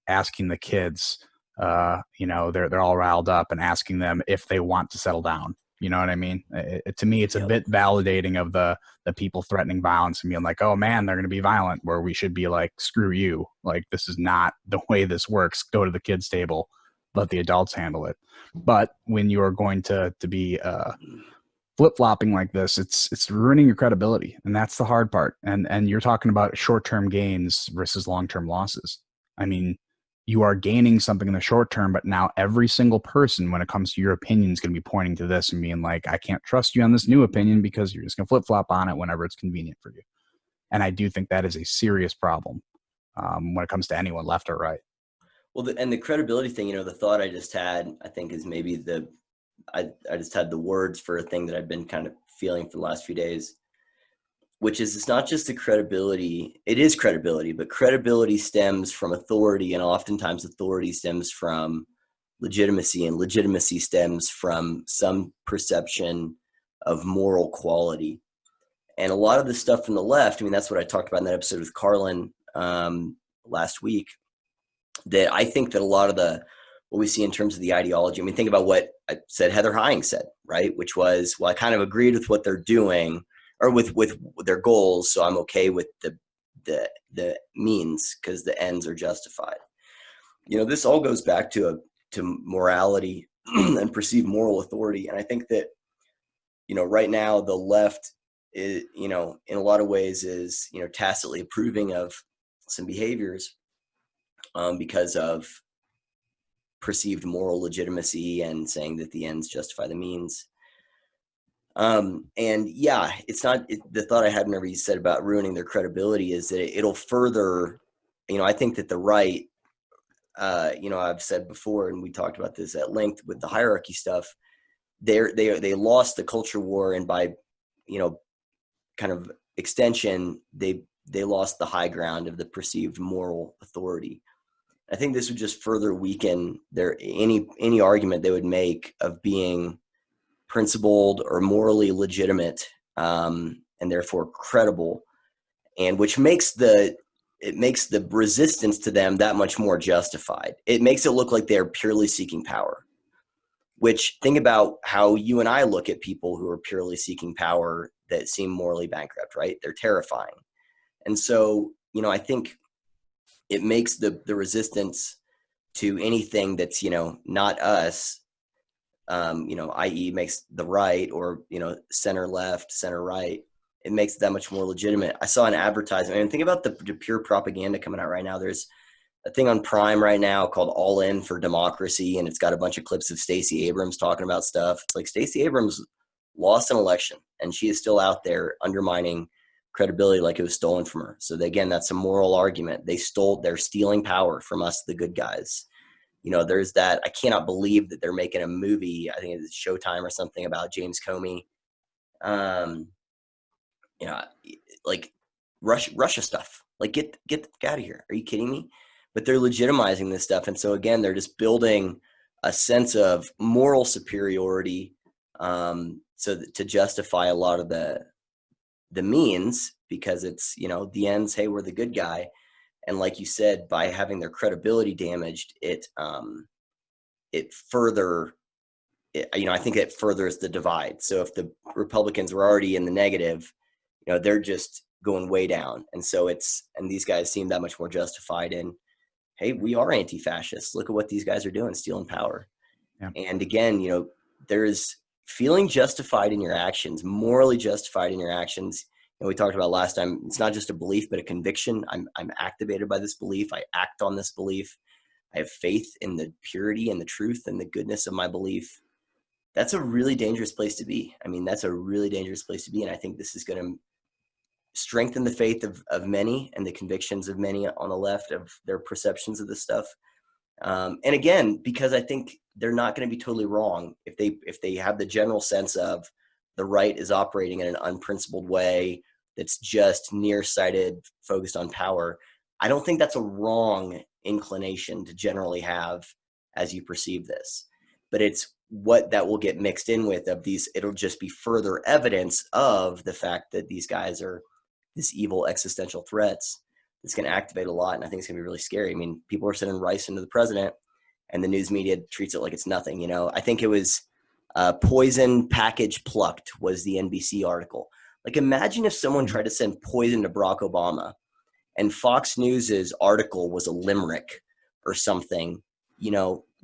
asking the kids, they're all riled up, and asking them if they want to settle down. You know what I mean? To me, it's a bit validating of the people threatening violence and being like, oh man, they're going to be violent, where we should be like, screw you. Like, this is not the way this works. Go to the kids' table, let the adults handle it. But when you are going to be flip-flopping like this, it's ruining your credibility. And that's the hard part. And you're talking about short-term gains versus long-term losses. I mean, you are gaining something in the short term, but now every single person, when it comes to your opinion, is going to be pointing to this and being like, I can't trust you on this new opinion because you're just going to flip-flop on it whenever it's convenient for you. And I do think that is a serious problem when it comes to anyone, left or right. Well, and the credibility thing, the thought I just had, I think, is maybe I just had the words for a thing that I've been kind of feeling for the last few days, which is, it's not just the credibility. It is credibility, but credibility stems from authority, and oftentimes authority stems from legitimacy, and legitimacy stems from some perception of moral quality. And a lot of the stuff from the left, that's what I talked about in that episode with Carlin last week, that I think that a lot of what we see in terms of the ideology, think about what I said Heather Heying said, right? Which was, well, I kind of agreed with what they're doing, or with their goals, so I'm okay with the means because the ends are justified. This all goes back to morality and perceived moral authority. And I think that, right now the left is, in a lot of ways is, tacitly approving of some behaviors because of perceived moral legitimacy and saying that the ends justify the means. And yeah, it's not the thought I had whenever you said about ruining their credibility is that it'll further, I think that the right, I've said before, and we talked about this at length with the hierarchy stuff, they lost the culture war, and by, kind of extension, they lost the high ground of the perceived moral authority. I think this would just further weaken any argument they would make of being principled or morally legitimate, and therefore credible, and which makes the resistance to them that much more justified. It makes it look like they're purely seeking power, which, think about how you and I look at people who are purely seeking power that seem morally bankrupt, right? They're terrifying. And so, I think it makes the resistance to anything that's, not us, i.e. makes the right, or, center left, center right, it makes it that much more legitimate. I saw an advertisement, and think about the pure propaganda coming out right now. There's a thing on Prime right now called All In for Democracy, and it's got a bunch of clips of Stacey Abrams talking about stuff. It's like Stacey Abrams lost an election, and she is still out there undermining credibility like it was stolen from her. So again, that's a moral argument. They're stealing power from us, the good guys. There's that. I cannot believe that they're making a movie, I think it's Showtime or something, about James Comey. Like Russia stuff. Like, get the fuck out of here. Are you kidding me? But they're legitimizing this stuff. And so again, they're just building a sense of moral superiority, to justify a lot of the means, because it's, the ends, hey, we're the good guy. And like you said, by having their credibility damaged, I think it furthers the divide. So if the Republicans were already in the negative, they're just going way down. And so and these guys seem that much more justified in, hey, we are anti-fascists. Look at what these guys are doing, stealing power. Yeah. And again, there's feeling justified in your actions, morally justified in your actions. And we talked about last time, it's not just a belief, but a conviction. I'm activated by this belief. I act on this belief. I have faith in the purity and the truth and the goodness of my belief. That's a really dangerous place to be. I mean, that's a really dangerous place to be. And I think this is going to strengthen the faith of many and the convictions of many on the left of their perceptions of this stuff. And again, because I think they're not going to be totally wrong if they have the general sense of the right is operating in an unprincipled way that's just nearsighted, focused on power. I don't think that's a wrong inclination to generally have as you perceive this, but it's what that will get mixed in with of these. It'll just be further evidence of the fact that these guys are these evil existential threats. It's going to activate a lot, and I think it's going to be really scary. I mean, people are sending rice into the president, and the news media treats it like it's nothing. I think it was poison package plucked was the NBC article. Like, imagine if someone tried to send poison to Barack Obama, and Fox News's article was a limerick or something.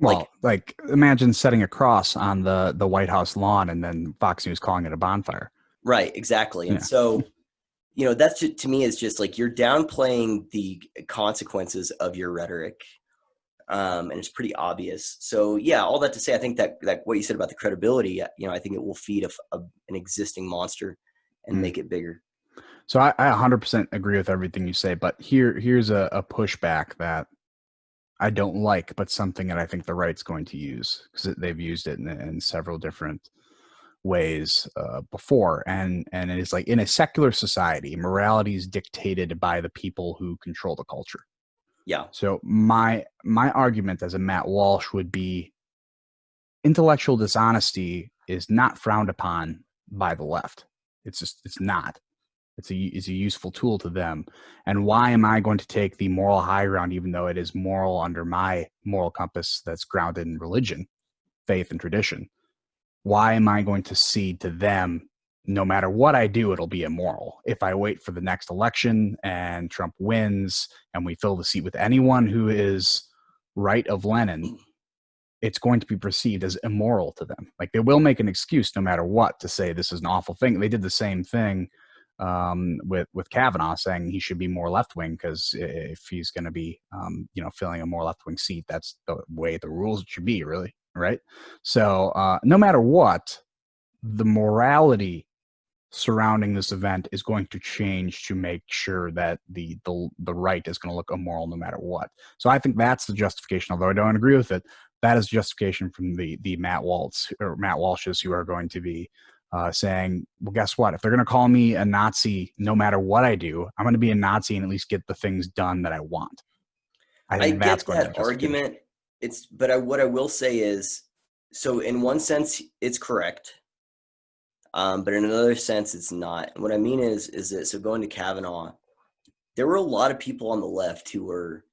Well, like imagine setting a cross on the White House lawn and then Fox News calling it a bonfire. Right, exactly. And so that's just, to me, is just like you're downplaying the consequences of your rhetoric. And it's pretty obvious. So yeah, all that to say, I think that what you said about the credibility, I think it will feed an existing monster and make it bigger. So I 100% agree with everything you say, but here's a pushback that I don't like, but something that I think the right's going to use, because they've used it in several different ways before, and it is like, in a secular society, morality is dictated by the people who control the culture. Yeah. So my argument as a Matt Walsh would be, intellectual dishonesty is not frowned upon by the left. It's not. It's a useful tool to them. And why am I going to take the moral high ground, even though it is moral under my moral compass that's grounded in religion, faith, and tradition? Why am I going to cede to them? No matter what I do, it'll be immoral. If I wait for the next election and Trump wins and we fill the seat with anyone who is right of Lenin, it's going to be perceived as immoral to them. Like, they will make an excuse no matter what to say this is an awful thing. They did the same thing with Kavanaugh, saying he should be more left wing because if he's going to be filling a more left wing seat, that's the way the rules should be, really, right? So no matter what, the morality surrounding this event is going to change to make sure that the right is going to look immoral no matter what. So I think that's the justification, although I don't agree with it. That is justification from the Matt Walshes who are going to be saying, well, guess what? If they're going to call me a Nazi, no matter what I do, I'm going to be a Nazi and at least get the things done that I want. I think that's get that argument. What I will say is, so in one sense, it's correct. But in another sense, it's not. And what I mean is that, so going to Kavanaugh, there were a lot of people on the left who were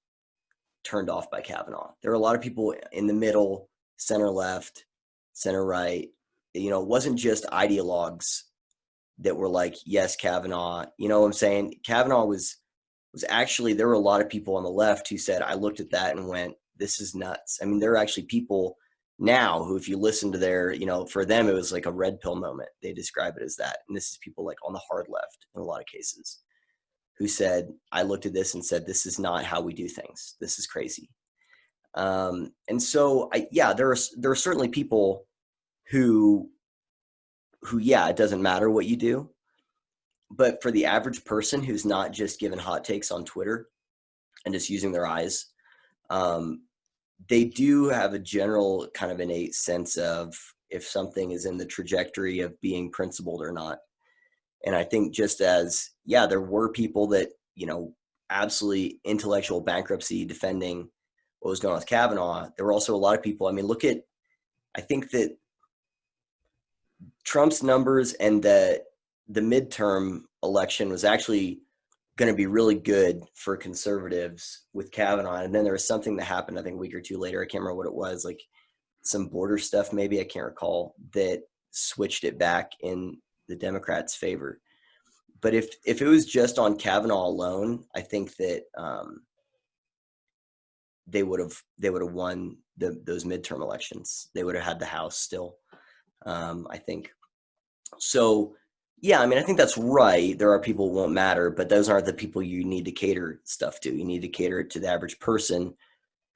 turned off by Kavanaugh. There were a lot of people in the middle, center left, center right. It wasn't just ideologues that were like, yes, Kavanaugh. You know what I'm saying? Kavanaugh was actually, there were a lot of people on the left who said, I looked at that and went, this is nuts. I mean, there are actually people now who, if you listen to their, for them, it was like a red pill moment. They describe it as that. And this is people like on the hard left in a lot of cases who said, I looked at this and said, this is not how we do things. This is crazy. And so there are certainly people who, it doesn't matter what you do. But for the average person who's not just giving hot takes on Twitter and just using their eyes, they do have a general kind of innate sense of if something is in the trajectory of being principled or not. And I think just as, there were people that, absolutely intellectual bankruptcy defending what was going on with Kavanaugh, there were also a lot of people. I mean, I think that Trump's numbers and the midterm election was actually going to be really good for conservatives with Kavanaugh. And then there was something that happened, I think a week or two later, I can't remember what it was, like some border stuff, maybe, I can't recall, that switched it back in the Democrats' favor. But if it was just on Kavanaugh alone, I think that they would have won those midterm elections. They would have had the House still, I think. So, yeah, I mean, I think that's right. There are people who won't matter, but those aren't the people you need to cater stuff to. You need to cater to the average person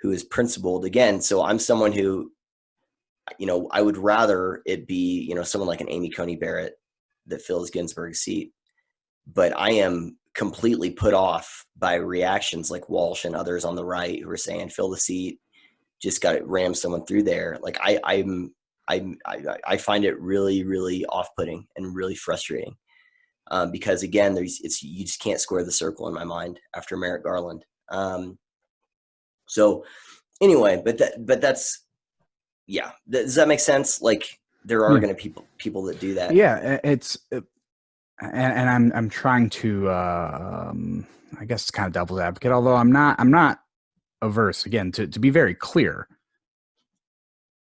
who is principled. Again, so I'm someone who, I would rather it be, someone like an Amy Coney Barrett that fills Ginsburg's seat. But I am completely put off by reactions like Walsh and others on the right who are saying, fill the seat, just got to ram someone through there. Like I find it really, really off-putting and really frustrating because again, you just can't square the circle in my mind after Merrick Garland. So anyway, but that's, yeah. Does that make sense? Like there are going to be people that do that. Yeah, and I'm trying to I guess it's kind of devil's advocate, although I'm not averse, again, to be very clear.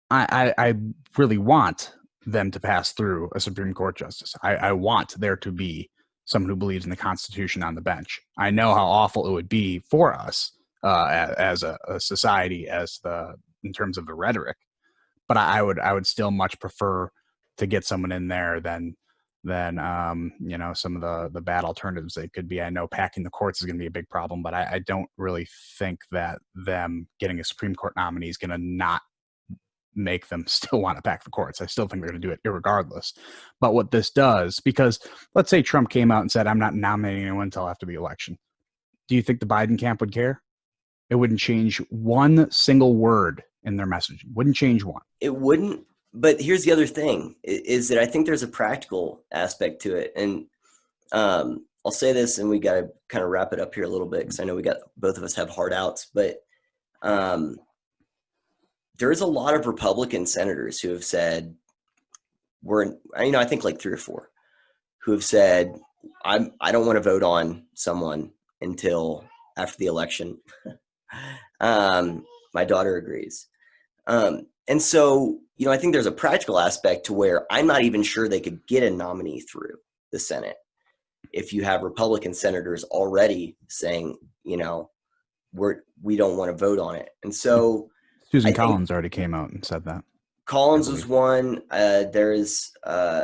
I really want them to pass through a Supreme Court justice. I want there to be someone who believes in the Constitution on the bench. I know how awful it would be for us as a society, in terms of the rhetoric, but I would still much prefer to get someone in there than some of the bad alternatives they could be. I know packing the courts is going to be a big problem, but I don't really think that them getting a Supreme Court nominee is going to not make them still want to pack the courts. I still think they're going to do it irregardless. But what this does, because let's say Trump came out and said, I'm not nominating anyone until after the election. Do you think the Biden camp would care? It wouldn't change one single word in their messaging. Wouldn't change one. It wouldn't. But here's the other thing is that I think there's a practical aspect to it. And I'll say this, and we got to kind of wrap it up here a little bit because I know both of us have hard outs, but there is a lot of Republican senators who have said, I think like 3 or 4 who have said, I don't want to vote on someone until after the election. My daughter agrees. And so, I think there's a practical aspect to where I'm not even sure they could get a nominee through the Senate if you have Republican senators already saying, we don't want to vote on it. And so Susan Collins already came out and said that. Collins was one. There is Martha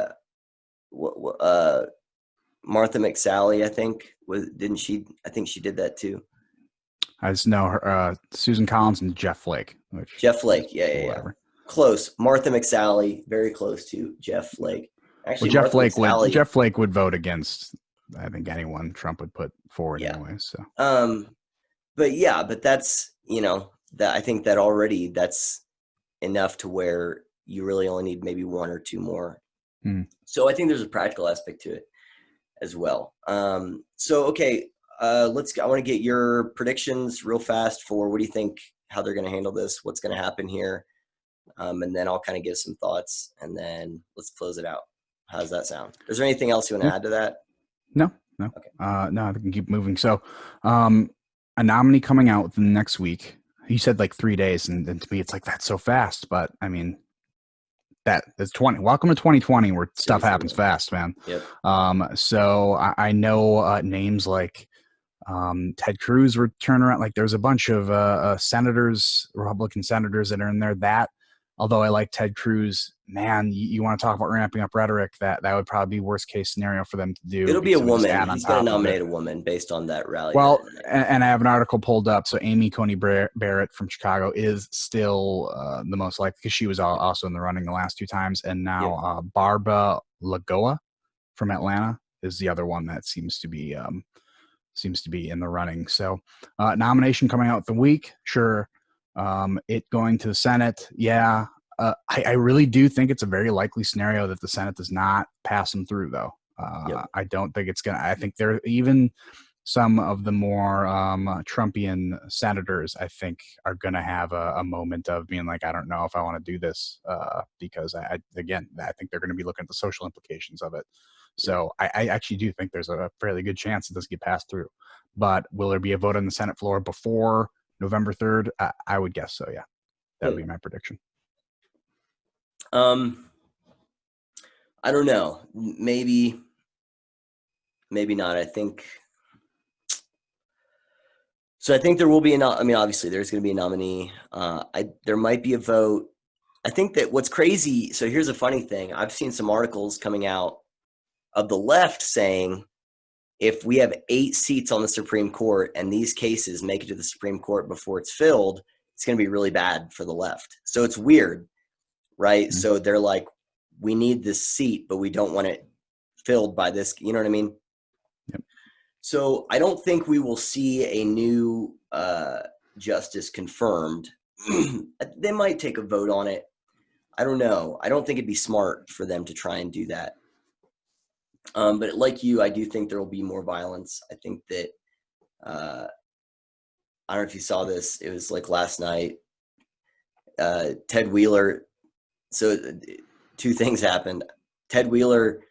McSally, I think, didn't she? I think she did that too. I just know her, Susan Collins and Jeff Flake. Jeff Flake, yeah. Close. Martha McSally, very close to Jeff Flake. Actually, Jeff Flake would vote against, I think, anyone Trump would put forward anyway. So, but that's that I think that already that's enough to where you really only need maybe 1 or 2 more. So I think there's a practical aspect to it as well. So okay. I want to get your predictions real fast for what do you think, how they're going to handle this, what's going to happen here. And then I'll kind of give some thoughts and then let's close it out. How does that sound? Is there anything else you want to add to that? No. Okay. No, I can keep moving. So, a nominee coming out within the next week. You said like 3 days. And to me, it's like, that's so fast. But I mean, that's 20. Welcome to 2020 where stuff happens fast, man. Yep. So I know names like Ted Cruz were turning around. Like there's a bunch of senators, Republican senators that are in there. That, although I like Ted Cruz, man, you want to talk about ramping up rhetoric, that would probably be worst case scenario for them to do. It'll be a woman. He's going to nominate a woman based on that rally. Well, and I have an article pulled up. So Amy Coney Barrett from Chicago is still the most likely, because she was also in the running the last 2 times. And now Barbara Lagoa from Atlanta is the other one that seems to be in the running. So nomination coming out the week. Sure. It going to the Senate. Yeah. I really do think it's a very likely scenario that the Senate does not pass them through, though. I don't think it's going to. I think there even some of the more Trumpian senators, I think, are going to have a moment of being like, I don't know if I want to do this because I think they're going to be looking at the social implications of it. So I actually do think there's a fairly good chance it does get passed through. But will there be a vote on the Senate floor before November 3rd? I would guess so, yeah. That would be my prediction. I don't know. Maybe not. I think So I think there will be obviously there's going to be a nominee. There might be a vote. I think that what's crazy. So here's a funny thing. I've seen some articles coming out of the left saying if we have 8 seats on the Supreme Court and these cases make it to the Supreme Court before it's filled, it's going to be really bad for the left. So it's weird, right? Mm-hmm. So they're like, we need this seat, but we don't want it filled by this. You know what I mean? Yep. So I don't think we will see a new justice confirmed. They might take a vote on it. I don't know. I don't think it'd be smart for them to try and do that. But like you, I do think there will be more violence. I think that, I don't know if you saw this, it was like last night, Ted Wheeler. So 2 things happened. Ted Wheeler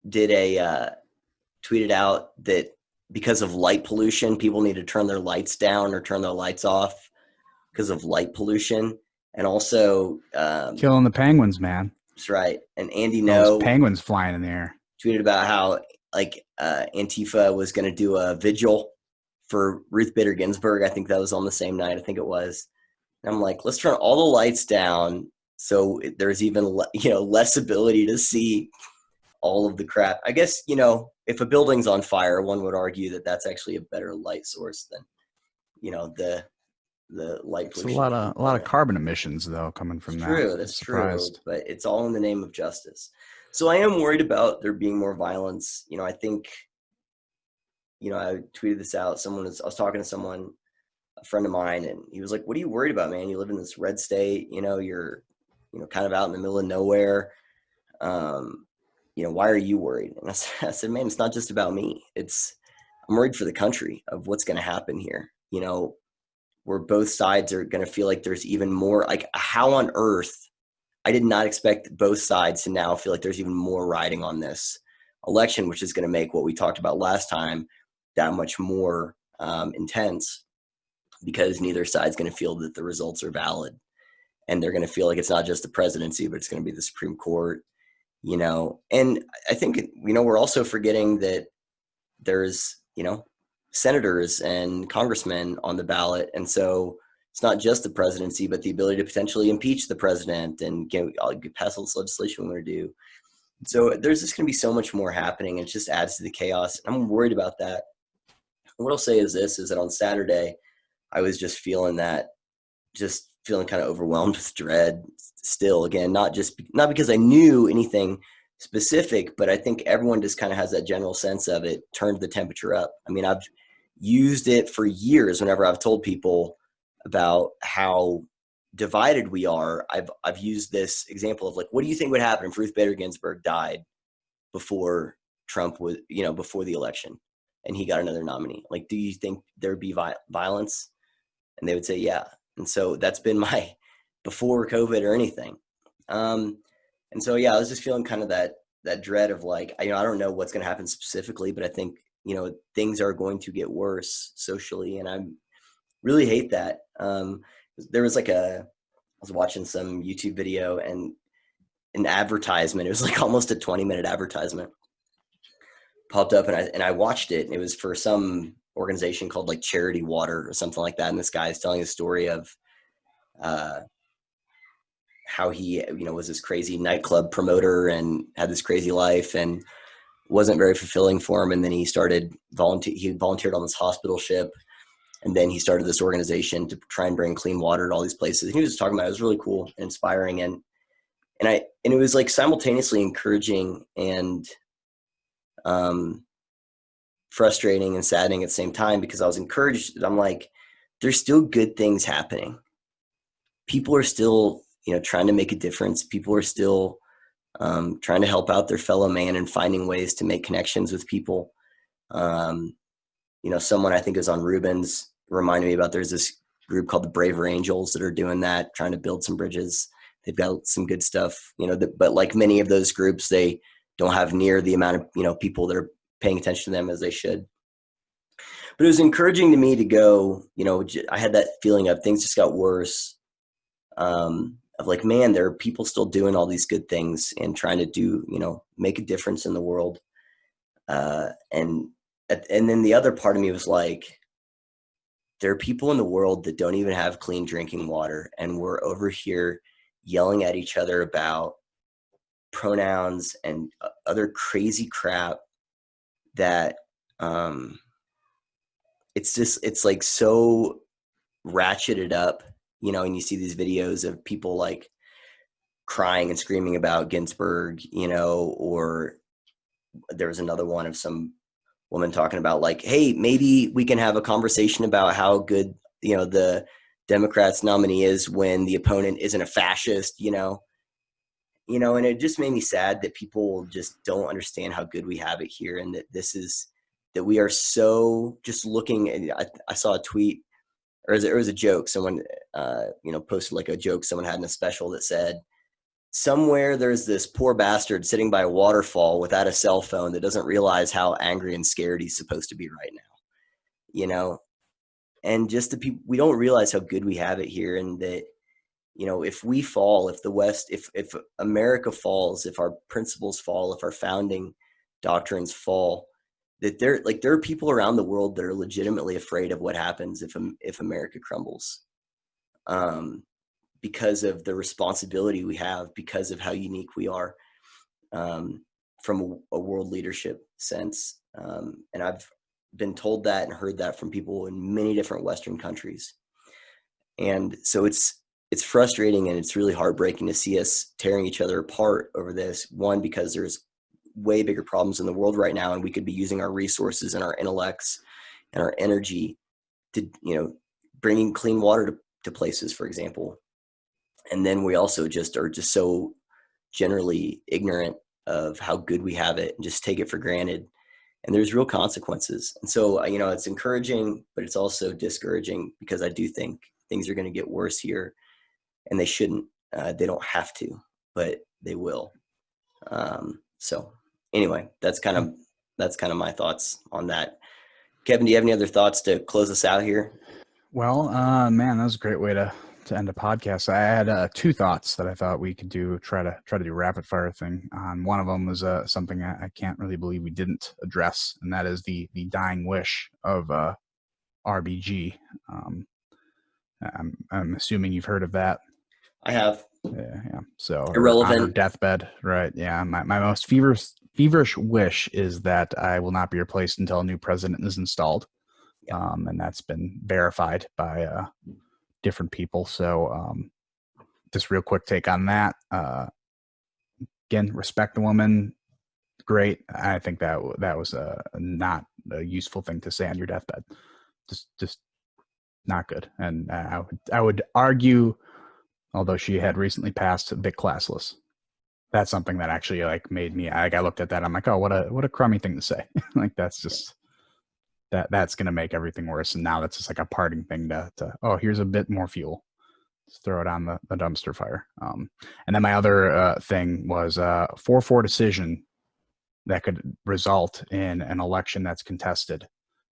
tweeted out that because of light pollution, people need to turn their lights down or turn their lights off because of light pollution. And also, killing the penguins, man. That's right. And Andy Those penguins flying in the air. Tweeted about how Antifa was going to do a vigil for Ruth Bader Ginsburg. I think that was on the same night. I think it was. And I'm like, let's turn all the lights down so there's even less ability to see all of the crap. I guess if a building's on fire, one would argue that that's actually a better light source than the light pollution. It's a lot of carbon emissions though coming from that. True, that's true. But it's all in the name of justice. So I am worried about there being more violence. I think, I tweeted this out. I was talking to someone, a friend of mine, and he was like, "What are you worried about, man? You live in this red state. You're, kind of out in the middle of nowhere. Why are you worried?" And I said, "Man, it's not just about me. I'm worried for the country of what's going to happen here. Where both sides are going to feel like there's even more. Like, how on earth?" I did not expect both sides to now feel like there's even more riding on this election, which is going to make what we talked about last time that much more intense, because neither side's going to feel that the results are valid. And they're going to feel like it's not just the presidency, but it's going to be the Supreme Court, And I think, we're also forgetting that there's, senators and congressmen on the ballot. And so it's not just the presidency, but the ability to potentially impeach the president and pass all this legislation we're going to do. So there's just going to be so much more happening, and it just adds to the chaos. I'm worried about that. What I'll say is that on Saturday, I was just feeling kind of overwhelmed with dread still. Again, not because I knew anything specific, but I think everyone just kind of has that general sense of it turned the temperature up. I mean, I've used it for years whenever I've told people about how divided we are. I've used this example of what do you think would happen if Ruth Bader Ginsburg died before Trump was, before the election and he got another nominee? Do you think there'd be violence? And they would say, yeah. And so that's been my before COVID or anything. And so, yeah, I was just feeling kind of that dread of I don't know what's going to happen specifically, but I think, things are going to get worse socially. And I really hate that. There was I was watching some YouTube video and an advertisement. It was almost a 20-minute advertisement popped up, and I watched it, and it was for some organization called Charity Water or something like that. And this guy is telling a story of how he, was this crazy nightclub promoter and had this crazy life and wasn't very fulfilling for him. And then he started he volunteered on this hospital ship. And then he started this organization to try and bring clean water to all these places. And he was just talking about it. It was really cool and inspiring. And it was simultaneously encouraging and frustrating and saddening at the same time, because I was encouraged. I'm there's still good things happening. People are still, trying to make a difference. People are still trying to help out their fellow man and finding ways to make connections with people. Someone I think is on Rubens reminded me about, there's this group called the Braver Angels that are doing that, trying to build some bridges. They've got some good stuff, but like many of those groups, they don't have near the amount of, people that are paying attention to them as they should. But it was encouraging to me to go, I had that feeling of things just got worse. Of man, there are people still doing all these good things and trying to do, make a difference in the world. And then the other part of me was there are people in the world that don't even have clean drinking water, and we're over here yelling at each other about pronouns and other crazy crap that it's like so ratcheted up, and you see these videos of people like crying and screaming about Ginsburg, or there was another one of some woman talking about like, hey, maybe we can have a conversation about how good, the Democrats nominee is when the opponent isn't a fascist, and it just made me sad that people just don't understand how good we have it here. And that we are so just looking. And I saw a tweet, or it was a joke. Someone, posted like a joke someone had in a special that said, somewhere there's this poor bastard sitting by a waterfall without a cell phone that doesn't realize how angry and scared he's supposed to be right now, and just the people, we don't realize how good we have it here. And that, if we fall, if the West, if America falls, if our principles fall, if our founding doctrines fall, that there are people around the world that are legitimately afraid of what happens if America crumbles. Because of the responsibility we have, because of how unique we are, from a world leadership sense. And I've been told that and heard that from people in many different Western countries. And so it's frustrating and it's really heartbreaking to see us tearing each other apart over this. One, because there's way bigger problems in the world right now, and we could be using our resources and our intellects and our energy to, bringing clean water to places, for example. And then we also are just so generally ignorant of how good we have it and just take it for granted. And there's real consequences. And so, it's encouraging, but it's also discouraging, because I do think things are going to get worse here, and they shouldn't. They don't have to, but they will. So anyway, that's kind of my thoughts on that. Kevin, do you have any other thoughts to close us out here? Well, man, that was a great way to end a podcast. I had two thoughts that I thought we could do, try to do rapid fire thing. One of them was something I can't really believe we didn't address, and that is the dying wish of RBG. I'm assuming you've heard of that. I have. Yeah. So Irrelevant. on her deathbed, right? Yeah. My most feverish wish is that I will not be replaced until a new president is installed. Yeah. And that's been verified by different people. So just real quick take on that. Again, respect the woman. Great. I think that was not a useful thing to say on your deathbed. Just not good. And I would argue, although she had recently passed, a bit classless. That's something that actually made me, I looked at that. I'm like, oh, what a crummy thing to say. That's just, that's going to make everything worse. And now that's just like a parting thing to oh, here's a bit more fuel. Just throw it on the dumpster fire. And then my other thing was 4-4 decision that could result in an election that's contested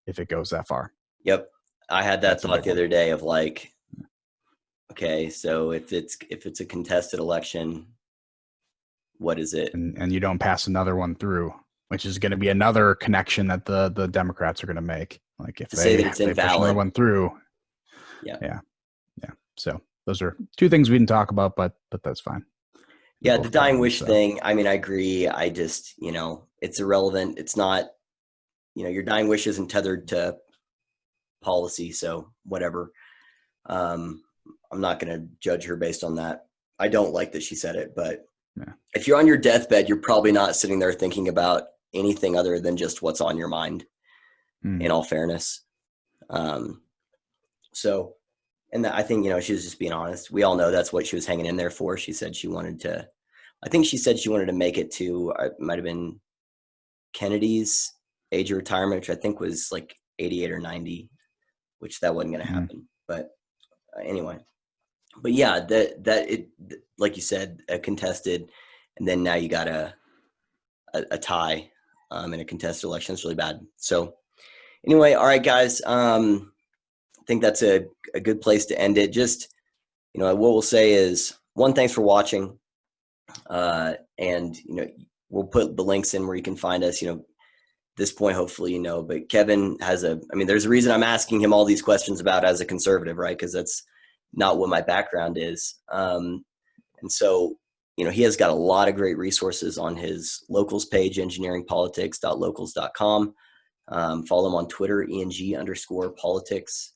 if it goes that far. Yep. I had that thought the other day of like, okay, so if it's a contested election, what is it? And you don't pass another one through, which is going to be another connection that the Democrats are going to make. Like if they push another one through. Yeah. So those are two things we didn't talk about, but that's fine. Yeah, the dying wish thing. I mean, I agree. I just, it's irrelevant. It's not, your dying wish isn't tethered to policy. So whatever. I'm not going to judge her based on that. I don't like that she said it, but if you're on your deathbed, you're probably not sitting there thinking about anything other than just what's on your mind, in all fairness. So, and I think, she was just being honest. We all know that's what she was hanging in there for. She said she wanted to make it to, it might've been Kennedy's age of retirement, which I think was like 88 or 90, which that wasn't going to happen. But anyway, but yeah, that like you said, contested, and then now you got a tie in a contested election. It's really bad. So anyway, all right, guys. I think that's a good place to end it. Just, what we'll say is, one, thanks for watching. And, we'll put the links in where you can find us, this point, hopefully, but Kevin there's a reason I'm asking him all these questions about as a conservative, right? Because that's not what my background is. And so, he has got a lot of great resources on his locals page, engineeringpolitics.locals.com. Follow him on Twitter, ENG_politics.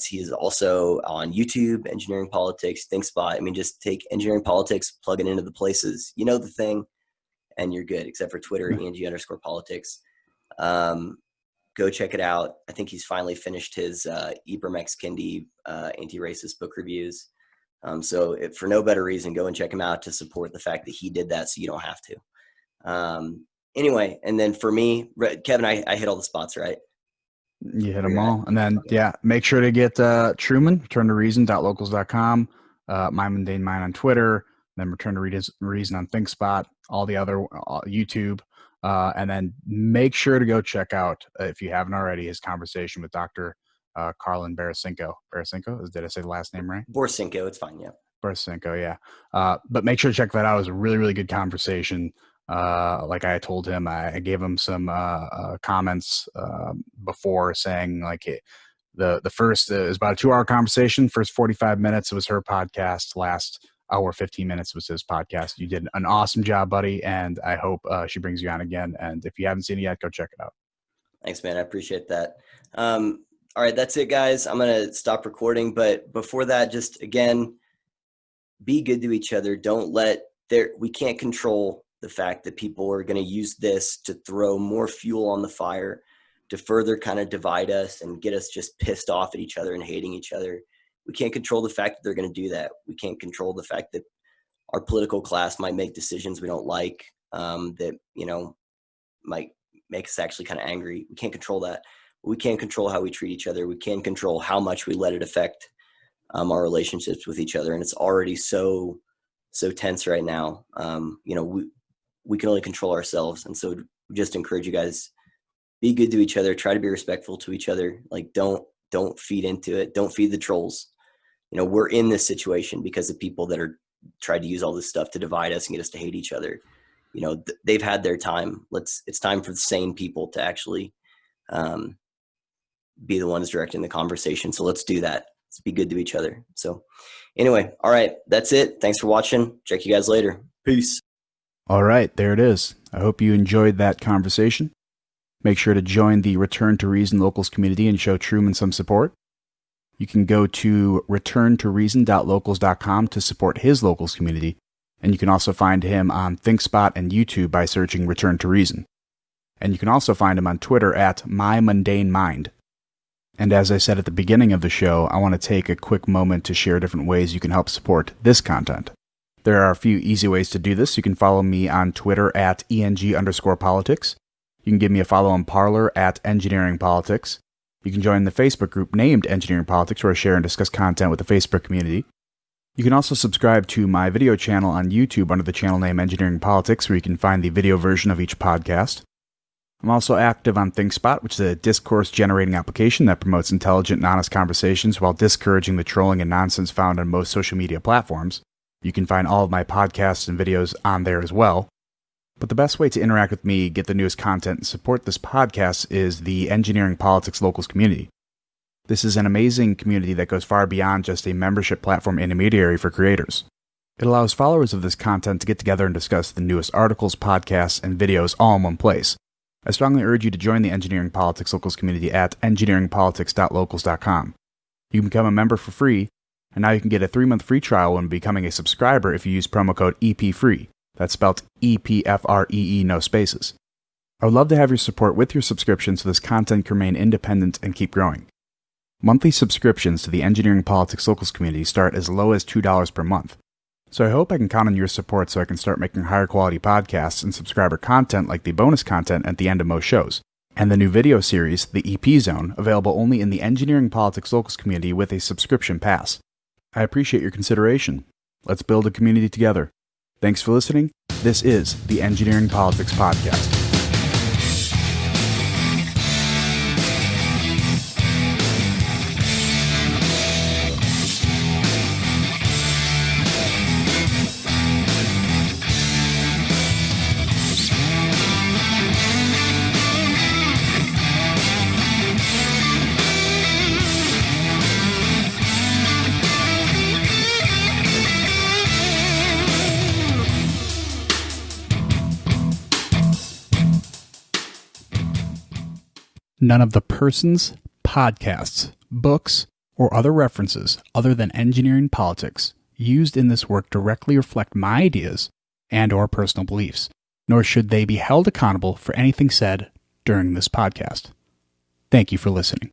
He's also on YouTube, Engineering Politics, ThinkSpot. Just take Engineering Politics, plug it into the places, the thing, and you're good, except for Twitter, ENG_politics. Go check it out. I think he's finally finished his Ibram X. Kendi anti-racist book reviews. So for no better reason, go and check him out to support the fact that he did that so you don't have to. Anyway, and then for me, Kevin, I hit all the spots, right? You hit them all. And then, make sure to get Truman, returntoreason.locals.com, My Mundane Mind on Twitter, then Return to Reason on ThinkSpot, all the other YouTube. And then make sure to go check out, if you haven't already, his conversation with Dr. Carlin Barasinko. Barasinko? Did I say the last name right? Barasinko, it's fine, yeah. Barasinko, yeah. But make sure to check that out. It was a really, really good conversation. Like I told him, I gave him some comments before saying the first is about a 2-hour conversation. First 45 minutes, it was her podcast. Last hour, 15 minutes was his podcast. You did an awesome job, buddy. And I hope she brings you on again. And if you haven't seen it yet, go check it out. Thanks, man. I appreciate that. All right, that's it, guys. I'm going to stop recording. But before that, just again, be good to each other. We can't control the fact that people are going to use this to throw more fuel on the fire, to further kind of divide us and get us just pissed off at each other and hating each other. We can't control the fact that they're going to do that. We can't control the fact that our political class might make decisions we don't like, that, might make us actually kind of angry. We can't control that. We can't control how we treat each other. We can control how much we let it affect our relationships with each other. And it's already so tense right now. We can only control ourselves. And so we just encourage you guys, be good to each other, try to be respectful to each other. Don't feed into it. Don't feed the trolls. We're in this situation because of people that are tried to use all this stuff to divide us and get us to hate each other. They've had their time. It's time for the sane people to actually be the ones directing the conversation. So let's do that. Let's be good to each other. So anyway, all right, that's it. Thanks for watching. Check you guys later. Peace. All right, there it is. I hope you enjoyed that conversation. Make sure to join the Return to Reason Locals community and show Truman some support. You can go to returntoreason.locals.com to support his locals community, and you can also find him on ThinkSpot and YouTube by searching Return to Reason. And you can also find him on Twitter at MyMundaneMind. And as I said at the beginning of the show, I want to take a quick moment to share different ways you can help support this content. There are a few easy ways to do this. You can follow me on Twitter at ENG_politics. You can give me a follow on Parler at Engineering Politics. You can join the Facebook group named Engineering Politics, where I share and discuss content with the Facebook community. You can also subscribe to my video channel on YouTube under the channel name Engineering Politics, where you can find the video version of each podcast. I'm also active on ThinkSpot, which is a discourse-generating application that promotes intelligent and honest conversations while discouraging the trolling and nonsense found on most social media platforms. You can find all of my podcasts and videos on there as well. But the best way to interact with me, get the newest content, and support this podcast is the Engineering Politics Locals community. This is an amazing community that goes far beyond just a membership platform intermediary for creators. It allows followers of this content to get together and discuss the newest articles, podcasts, and videos all in one place. I strongly urge you to join the Engineering Politics Locals community at engineeringpolitics.locals.com. You can become a member for free, and now you can get a 3-month free trial when becoming a subscriber if you use promo code EPFREE. That's spelled EPFREE, no spaces. I would love to have your support with your subscription so this content can remain independent and keep growing. Monthly subscriptions to the Engineering Politics Locals community start as low as $2 per month. So I hope I can count on your support so I can start making higher quality podcasts and subscriber content like the bonus content at the end of most shows, and the new video series, the EP Zone, available only in the Engineering Politics Locals community with a subscription pass. I appreciate your consideration. Let's build a community together. Thanks for listening. This is the Engineering Politics Podcast. None of the persons, podcasts, books, or other references other than engineering politics used in this work directly reflect my ideas and or personal beliefs, nor should they be held accountable for anything said during this podcast. Thank you for listening.